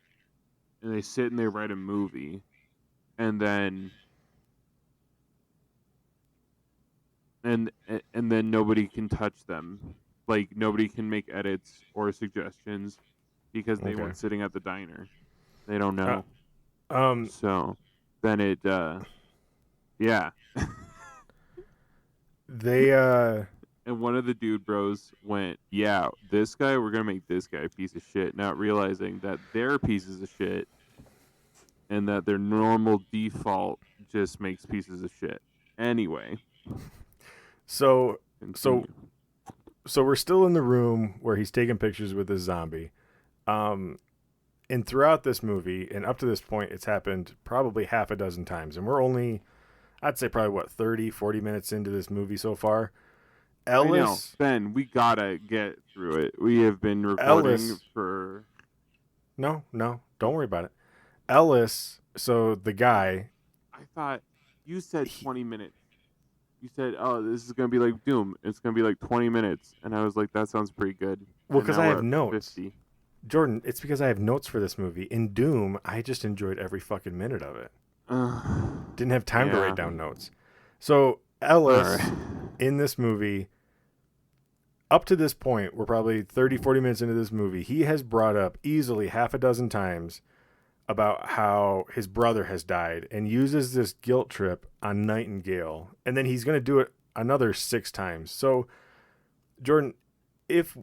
And they sit and they write a movie. And then and then nobody can touch them. Like nobody can make edits or suggestions because they Okay. weren't sitting at the diner. They don't Uh, know. um, So then it yeah. they And one of the dude bros went, yeah, this guy, we're going to make this guy a piece of shit, not realizing that they're pieces of shit and that their normal default just makes pieces of shit. Anyway, so continue. so we're still in the room where he's taking pictures with this zombie. And throughout this movie, and up to this point, it's happened probably half a dozen times. And we're only, I'd say probably 30, 40 minutes into this movie so far. I know, Ellis, Ben, we got to get through it. We have been recording Ellis, for... no, don't worry about it. Ellis, so the guy, I thought you said he, 20 minutes. You said, oh, this is going to be like Doom. It's going to be like 20 minutes. And I was like, that sounds pretty good. well, And because now I we're have at notes. 50. Jordan, it's because I have notes for this movie. In Doom, I just enjoyed every fucking minute of it. Didn't have time to Yeah. write down notes. So Ellis, in this movie, up to this point, we're probably 30, 40 minutes into this movie, he has brought up easily half a dozen times about how his brother has died and uses this guilt trip on Nightingale. And then he's going to do it another 6 times. So, Jordan, if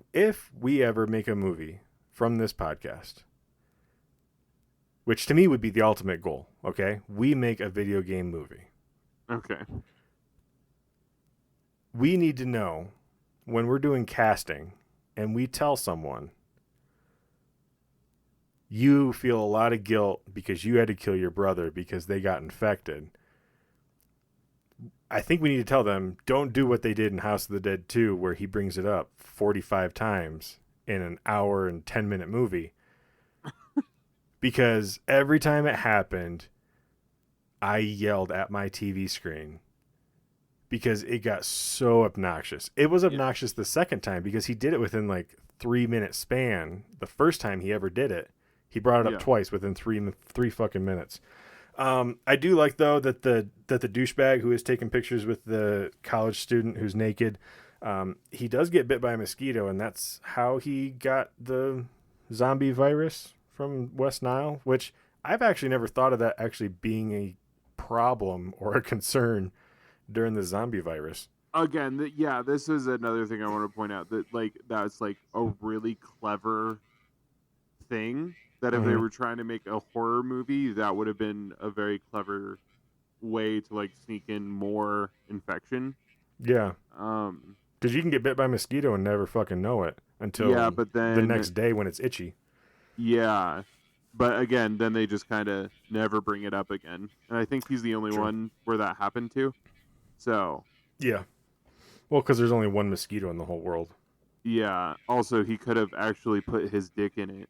we ever make a movie from this podcast, which to me would be the ultimate goal, okay? We make a video game movie. Okay. We need to know when we're doing casting and we tell someone you feel a lot of guilt because you had to kill your brother because they got infected. I think we need to tell them, don't do what they did in House of the Dead 2, where he brings it up 45 times in an hour and 10-minute movie. Because every time it happened, I yelled at my TV screen because it got so obnoxious. It was Yeah. obnoxious the second time because he did it within like 3 minute span. The first time he ever did it, he brought it up Yeah. twice within three fucking minutes. I do like though that the douchebag who is taking pictures with the college student who's naked, he does get bit by a mosquito, and that's how he got the zombie virus from West Nile. Which I've actually never thought of that actually being a problem or a concern during the zombie virus. Again, this is another thing I want to point out, that like that's like a really clever thing, that if they Mhm. were trying to make a horror movie, that would have been a very clever way to like sneak in more infection. Yeah, Um, because you can get bit by a mosquito and never fucking know it yeah, until but the then next day when it's itchy. yeah, but again, then they just kind of never bring it up again, and I think he's the only True. one where that happened to. So Yeah. Well, because there's only one mosquito in the whole world. yeah, also he could have actually put his dick in it.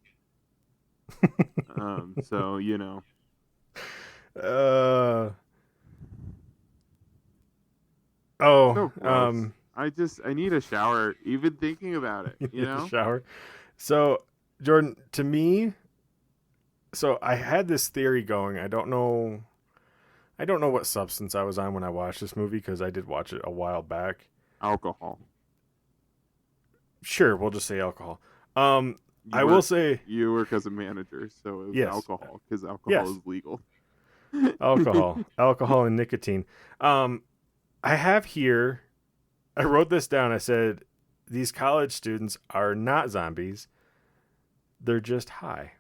So you know, Uh. Oh. so gross. I need a shower even thinking about it. You In the know? shower. So, Jordan, to me, so I had this theory going. I don't know. I don't know what substance I was on when I watched this movie because I did watch it a while back. Alcohol. Sure, we'll just say alcohol. Um, You I will work say you work as a manager, so it was yes, alcohol because alcohol yes, is legal. alcohol, and nicotine. I have here. I wrote this down. I said these college students are not zombies. They're just high.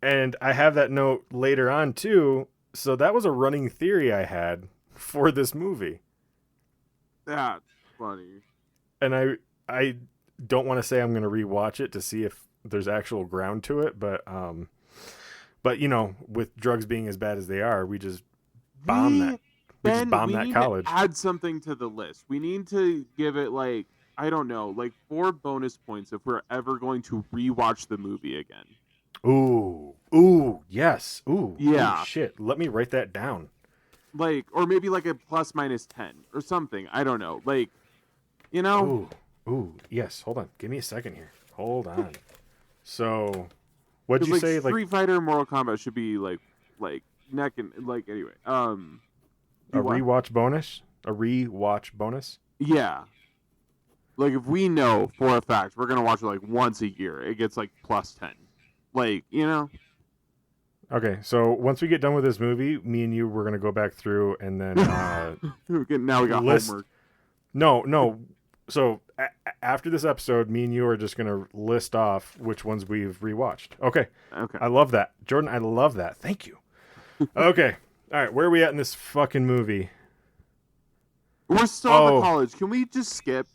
And I have that note later on too. So that was a running theory I had for this movie. That's funny. And I don't want to say I'm going to rewatch it to see if there's actual ground to it, but you know, with drugs being as bad as they are, we just bomb that. We just Ben, bomb we that need college. to add something to the list. We need to give it like, I don't know, like 4 bonus points if we're ever going to rewatch the movie again. Ooh, yes. Yeah. Shit. Let me write that down. Like, or maybe like a plus minus 10 or something. I don't know. Like, you know, Yes. Hold on. Give me a second here. Hold on. So, what'd 'cause, you like say? Like Street Fighter and Mortal Kombat should be like neck and like anyway. a What? rewatch bonus? A rewatch bonus? Yeah. Like if we know for a fact we're gonna watch it like once a year, it gets like plus 10. Like, you know? Okay. So once we get done with this movie, me and you, we're gonna go back through and then Now we got list. homework. No. So after this episode, me and you are just gonna list off which ones we've rewatched. Okay. Okay. I love that, Jordan. I love that. Thank you. Okay. All right. Where are we at in this fucking movie? We're still in the college. Can we just skip?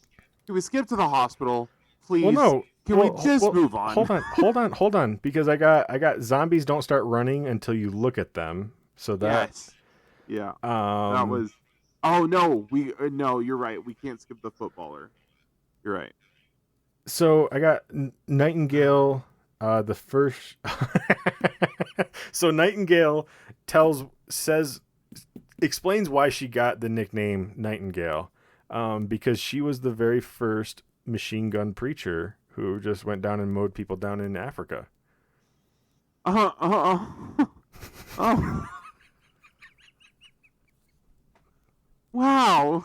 Can we skip to the hospital, please? Well, no. Can we just move on? Hold on, because I got zombies don't start running until you look at them. So that Yes. Yeah. um That was. Oh no, no. You're right. We can't skip the footballer. You're right. so I got Nightingale. The first. So Nightingale explains why she got the nickname Nightingale, because she was the very first machine gun preacher who just went down and mowed people down in Africa. Oh. Wow.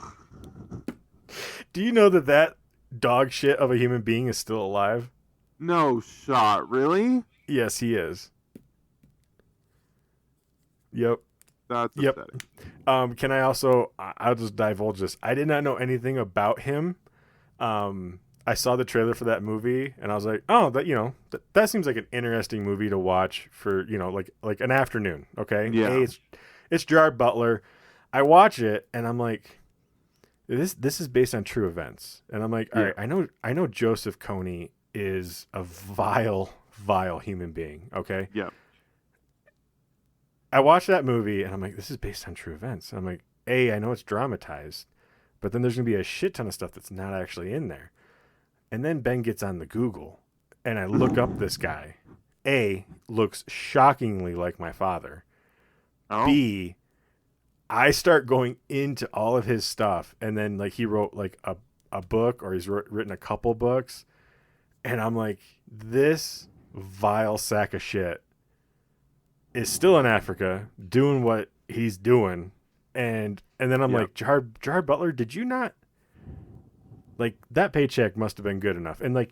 Do you know that dog shit of a human being is still alive? No shot. Really? Yes, he is. Yep. That's Yep. upsetting. Can I also? I'll just divulge this. I did not know anything about him. I saw the trailer for that movie, and I was like, oh, that seems like an interesting movie to watch for like an afternoon. Okay. Yeah. Hey, it's Gerard Butler. I watch it, and I'm like, this is based on true events, and I'm like, all right, I know Joseph Kony is a vile human being. Okay. Yeah. I watched that movie and I'm like, this is based on true events. I'm like, I know it's dramatized, but then there's going to be a shit ton of stuff that's not actually in there. And then Ben gets on the Google and I look up this guy. A, looks shockingly like my father. Oh. B, I start going into all of his stuff, and then like he wrote like a book, or he's written a couple books, and I'm like, this vile sack of shit is still in Africa doing what he's doing, and then I'm Yep. like, Gerard Butler, did you not, like, that paycheck must have been good enough, and like,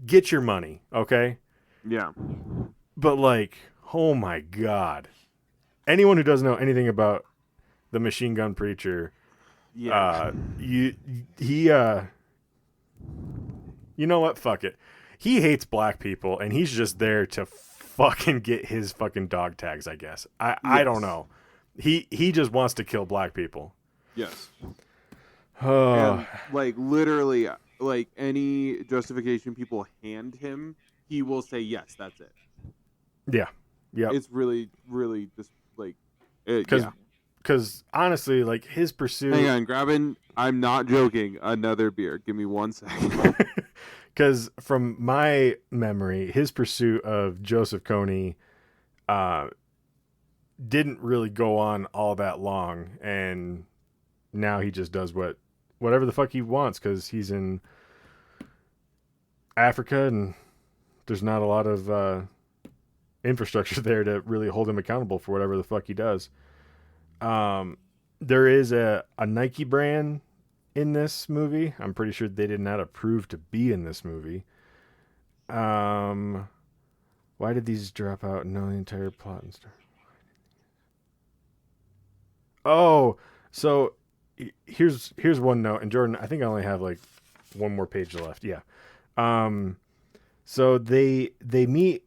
get your money, okay? Yeah. But like, oh my god, anyone who doesn't know anything about the Machine Gun Preacher, Yeah. you he you know what? Fuck it. He hates black people, and he's just there to fucking get his fucking dog tags, I guess. I don't Yes. know. He just wants to kill black people. Yes. Oh, And like literally, like any justification people hand him, he will say yes. That's it. yeah. Yep. It's really, really just like, it, Because yeah. honestly, like, his Hang pursuit. on, grabbing. I'm not joking. Another beer. Give me 1 second. Because from my memory, his pursuit of Joseph Kony didn't really go on all that long, and now he just does whatever the fuck he wants because he's in Africa and there's not a lot of infrastructure there to really hold him accountable for whatever the fuck he does. There is a Nike brand in this movie. I'm pretty sure they did not approve to be in this movie. Why did these drop out? No, the entire plot and stuff. Oh, so here's one note. And Jordan, I think I only have like one more page left. Yeah. So they meet.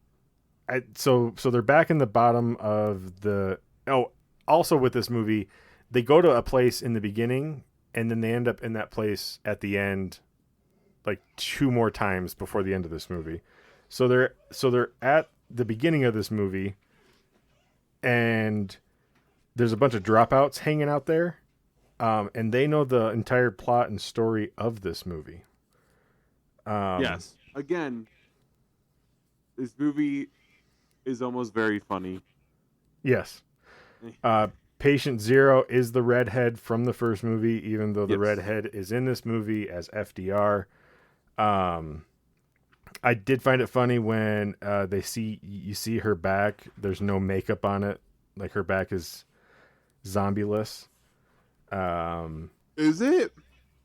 So they're back in the bottom of the. Oh, also with this movie, they go to a place in the beginning, and then they end up in that place at the end, like 2 more times before the end of this movie. So they're at the beginning of this movie, and there's a bunch of dropouts hanging out there, and they know the entire plot and story of this movie. Yes. Again, this movie is almost very funny. Yes. Patient Zero is the redhead from the first movie, even though the Yes. redhead is in this movie as FDR. I did find it funny when you see her back. There's no makeup on it, like her back is zombieless. Is it?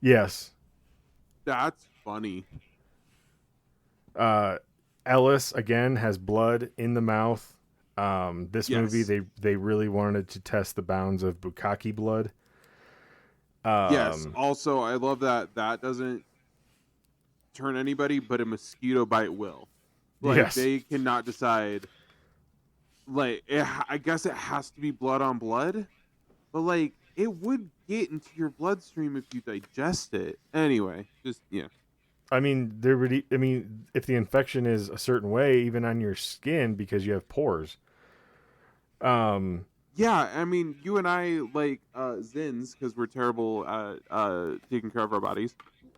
Yes. That's funny. Ellis again has blood in the mouth. This Yes. movie they really wanted to test the bounds of bukkake blood. Yes. Also, I love that doesn't turn anybody, but a mosquito bite will. Like, Yes. they cannot decide. Like, I guess it has to be blood on blood, but like, it would get into your bloodstream if you digest it. Anyway, just yeah. I mean, if the infection is a certain way, even on your skin because you have pores. Yeah, I mean, you and I like Zins because we're terrible at taking care of our bodies.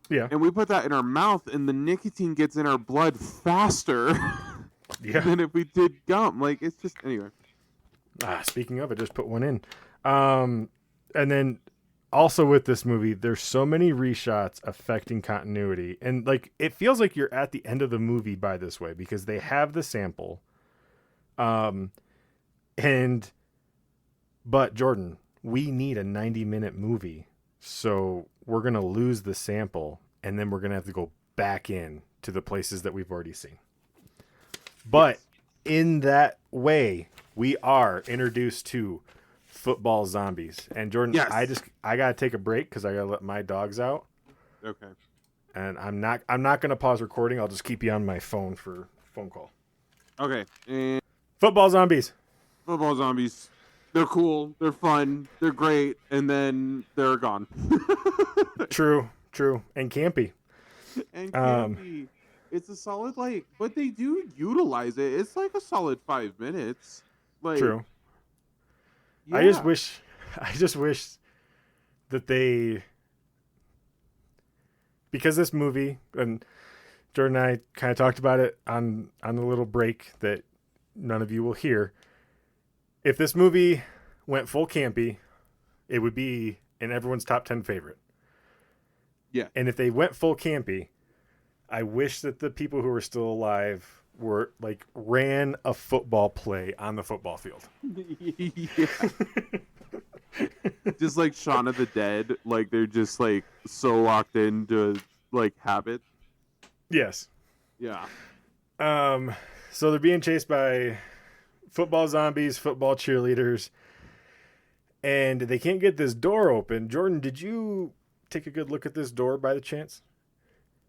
Yeah. And we put that in our mouth, and the nicotine gets in our blood faster Yeah. than if we did gum. Like, it's just anyway. Speaking of, I just put one in. And then also with this movie, there's so many reshots affecting continuity, and like it feels like you're at the end of the movie by this way because they have the sample. But Jordan, we need a 90-minute movie, so we're gonna lose the sample, and then we're gonna have to go back in to the places that we've already seen. But in that way, we are introduced to football zombies. And Jordan, Yes. I gotta take a break because I gotta let my dogs out. Okay. And I'm not gonna pause recording. I'll just keep you on my phone for phone call. Okay. And Football zombies. football zombies. They're cool. They're fun. They're great. And then they're gone. True, and campy. And campy. It's a solid but they do utilize it. It's like a solid 5 minutes. Like, True. yeah. I just wish that they, because this movie, and Jordan and I kind of talked about it on the little break that none of you will hear. If this movie went full campy, it would be in everyone's top 10 favorite. Yeah. And if they went full campy, I wish that the people who are still alive were like ran a football play on the football field. Yeah. Just like Shaun of the Dead, like they're just like so locked into like habit. Yes. Yeah. So they're being chased by football zombies, football cheerleaders, and they can't get this door open. Jordan, did you take a good look at this door by the chance?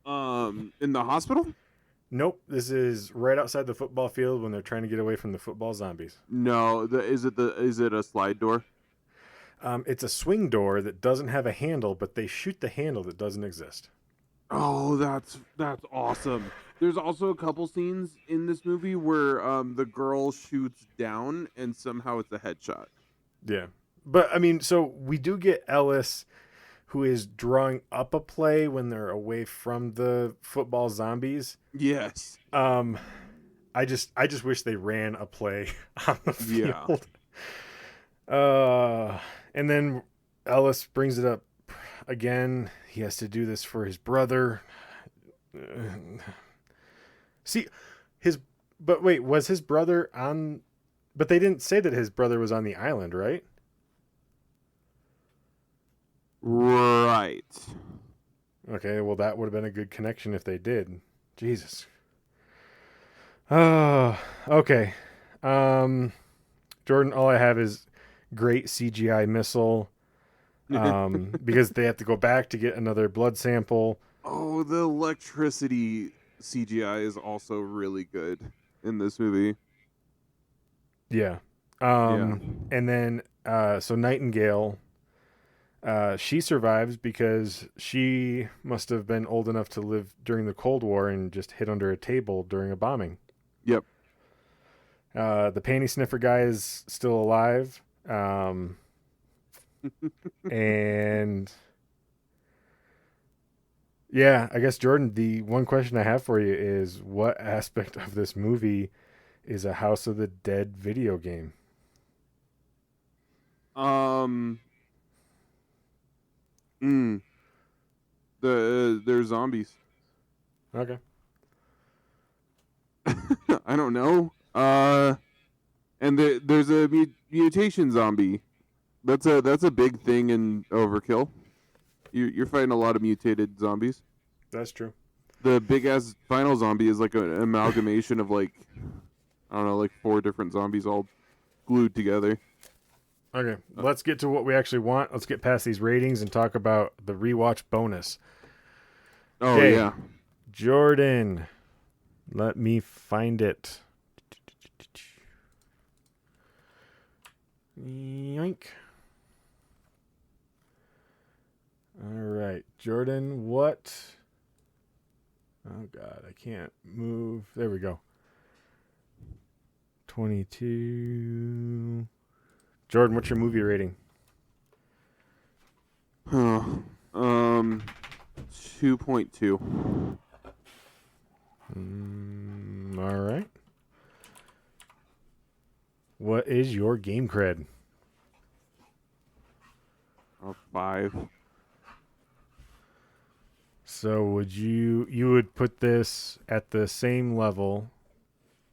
In the hospital? Nope. This is right outside the football field when they're trying to get away from the football zombies. No. Is it a slide door? It's a swing door that doesn't have a handle, but they shoot the handle that doesn't exist. Oh, that's awesome. There's also a couple scenes in this movie where the girl shoots down and somehow it's a headshot. Yeah. But I mean, so we do get Ellis, who is drawing up a play when they're away from the football zombies. Yes. I just wish they ran a play on the field. Yeah. And then Ellis brings it up again. He has to do this for his brother. But wait, was his brother on? But they didn't say that his brother was on the island, right? Right. Okay, well that would have been a good connection if they did. Jesus. Oh, okay. Jordan, all I have is great CGI missile. Because they have to go back to get another blood sample. Oh, the electricity CGI is also really good in this movie. Yeah. Yeah. And then so Nightingale, she survives because she must have been old enough to live during the Cold War and just hid under a table during a bombing. Yep. The panty sniffer guy is still alive. And yeah, I guess Jordan, the one question I have for you is what aspect of this movie is a House of the Dead video game? They're zombies. Okay. I don't know. And there's a mutation zombie. That's a big thing in Overkill. You're fighting a lot of mutated zombies. That's true. The big ass final zombie is like an amalgamation of like, I don't know, like 4 different zombies all glued together. Okay, let's get to what we actually want. Let's get past these ratings and talk about the rewatch bonus. Oh, okay. yeah. Jordan, let me find it. Yoink. All right, Jordan, what? Oh, God, I can't move. There we go. 22. Jordan, what's your movie rating? 2.2. All right. What is your game cred? 5. So would you would put this at the same level?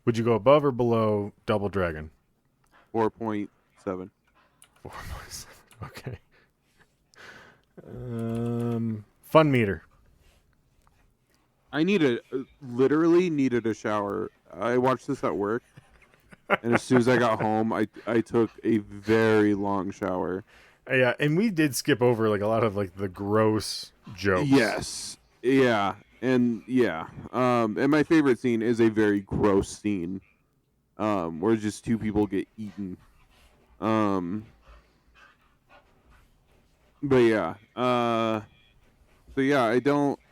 Would you go above or below Double Dragon? 4.7. 4.7. Okay. Fun meter. I literally needed a shower. I watched this at work, and as soon as I got home, I took a very long shower. Yeah, and we did skip over like a lot of like the gross jokes. Yes. Yeah. And yeah. And my favorite scene is a very gross scene. Where just 2 people get eaten. But yeah. So yeah,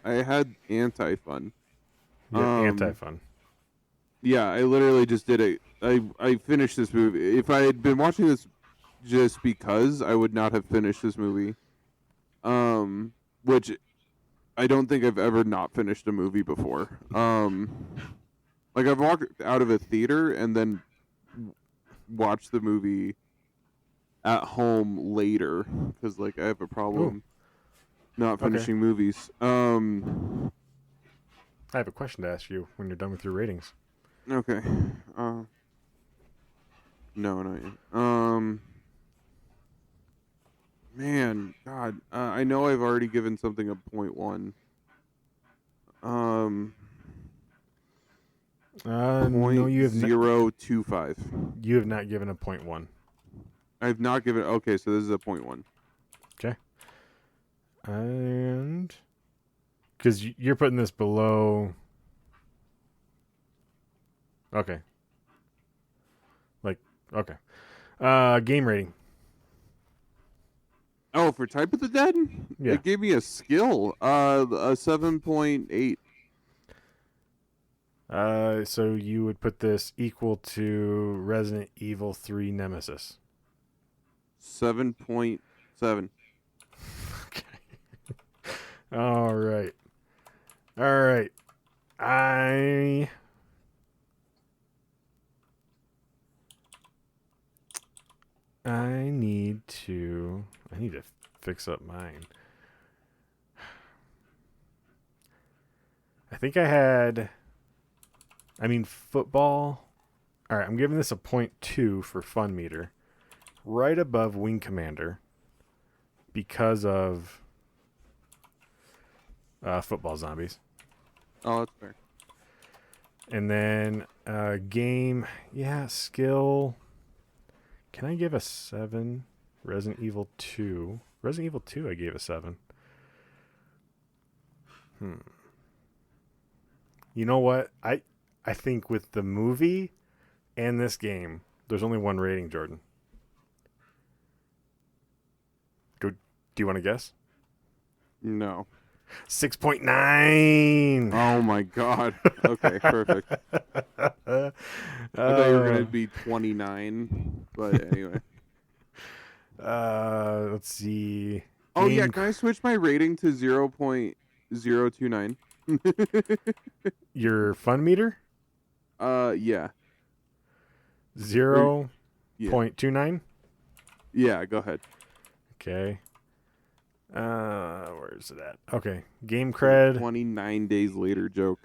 I had anti-fun. Yeah, anti-fun. Yeah, I literally just did it. I finished this movie. If I had been watching this just because, I would not have finished this movie. Which I don't think I've ever not finished a movie before. Like I've walked out of a theater and then watched the movie at home later because like I have a Ooh, problem not okay. finishing movies. I have a question to ask you when you're done with your ratings. Okay. No, not yet. Man, God, I know I've already given something a 0.1. Um, No, point you have not. 0.025. You have not given a 0.1. I've not given. Okay, so this is a 0.1. Okay. And because you're putting this below. Okay. Like, okay. Game rating. Oh, for Type of the Dead, Yeah. it gave me a skill. A 7.8. So you would put this equal to Resident Evil 3 Nemesis. 7.7. Okay. All right. All right. I need to fix up mine. I think football. All right, I'm giving this a 0.2 for fun meter, right above Wing Commander, because of football zombies. Oh, that's fair. And then game, skill. Can I give a 7? Resident Evil 2. Resident Evil 2 I gave a 7. You know what? I think with the movie and this game, there's only one rating, Jordan. Do you want to guess? No. 6.9. Oh my God. Okay, perfect. I thought you were gonna be 29, but anyway. Let's see. Oh yeah, can I switch my rating to 0.029? Your fun meter? Yeah. 0.29. Yeah, go ahead. Okay. Where's it at? Okay. Game cred. 29 days later joke.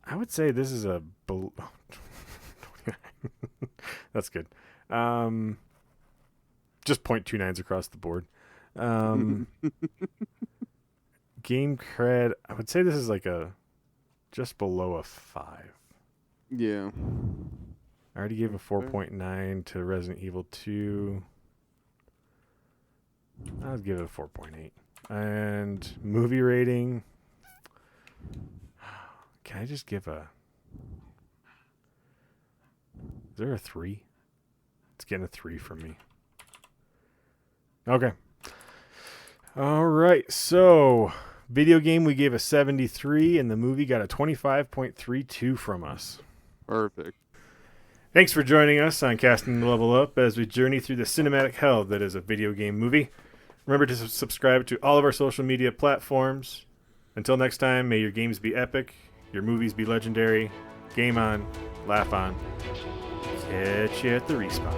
I would say this is a That's good. Just 0.29s across the board. Game cred, I would say this is like a just below a 5. Yeah. I already gave a 4.9 to Resident Evil 2. I would give it a 4.8. And movie rating, can I just give a... Is there a 3? It's getting a 3 from me. Okay. All right. So, video game we gave a 73, and the movie got a 25.32 from us. Perfect. Thanks for joining us on Casting the Level Up as we journey through the cinematic hell that is a video game movie. Remember to subscribe to all of our social media platforms. Until next time, may your games be epic, your movies be legendary. Game on, laugh on. Catch you at the respawn.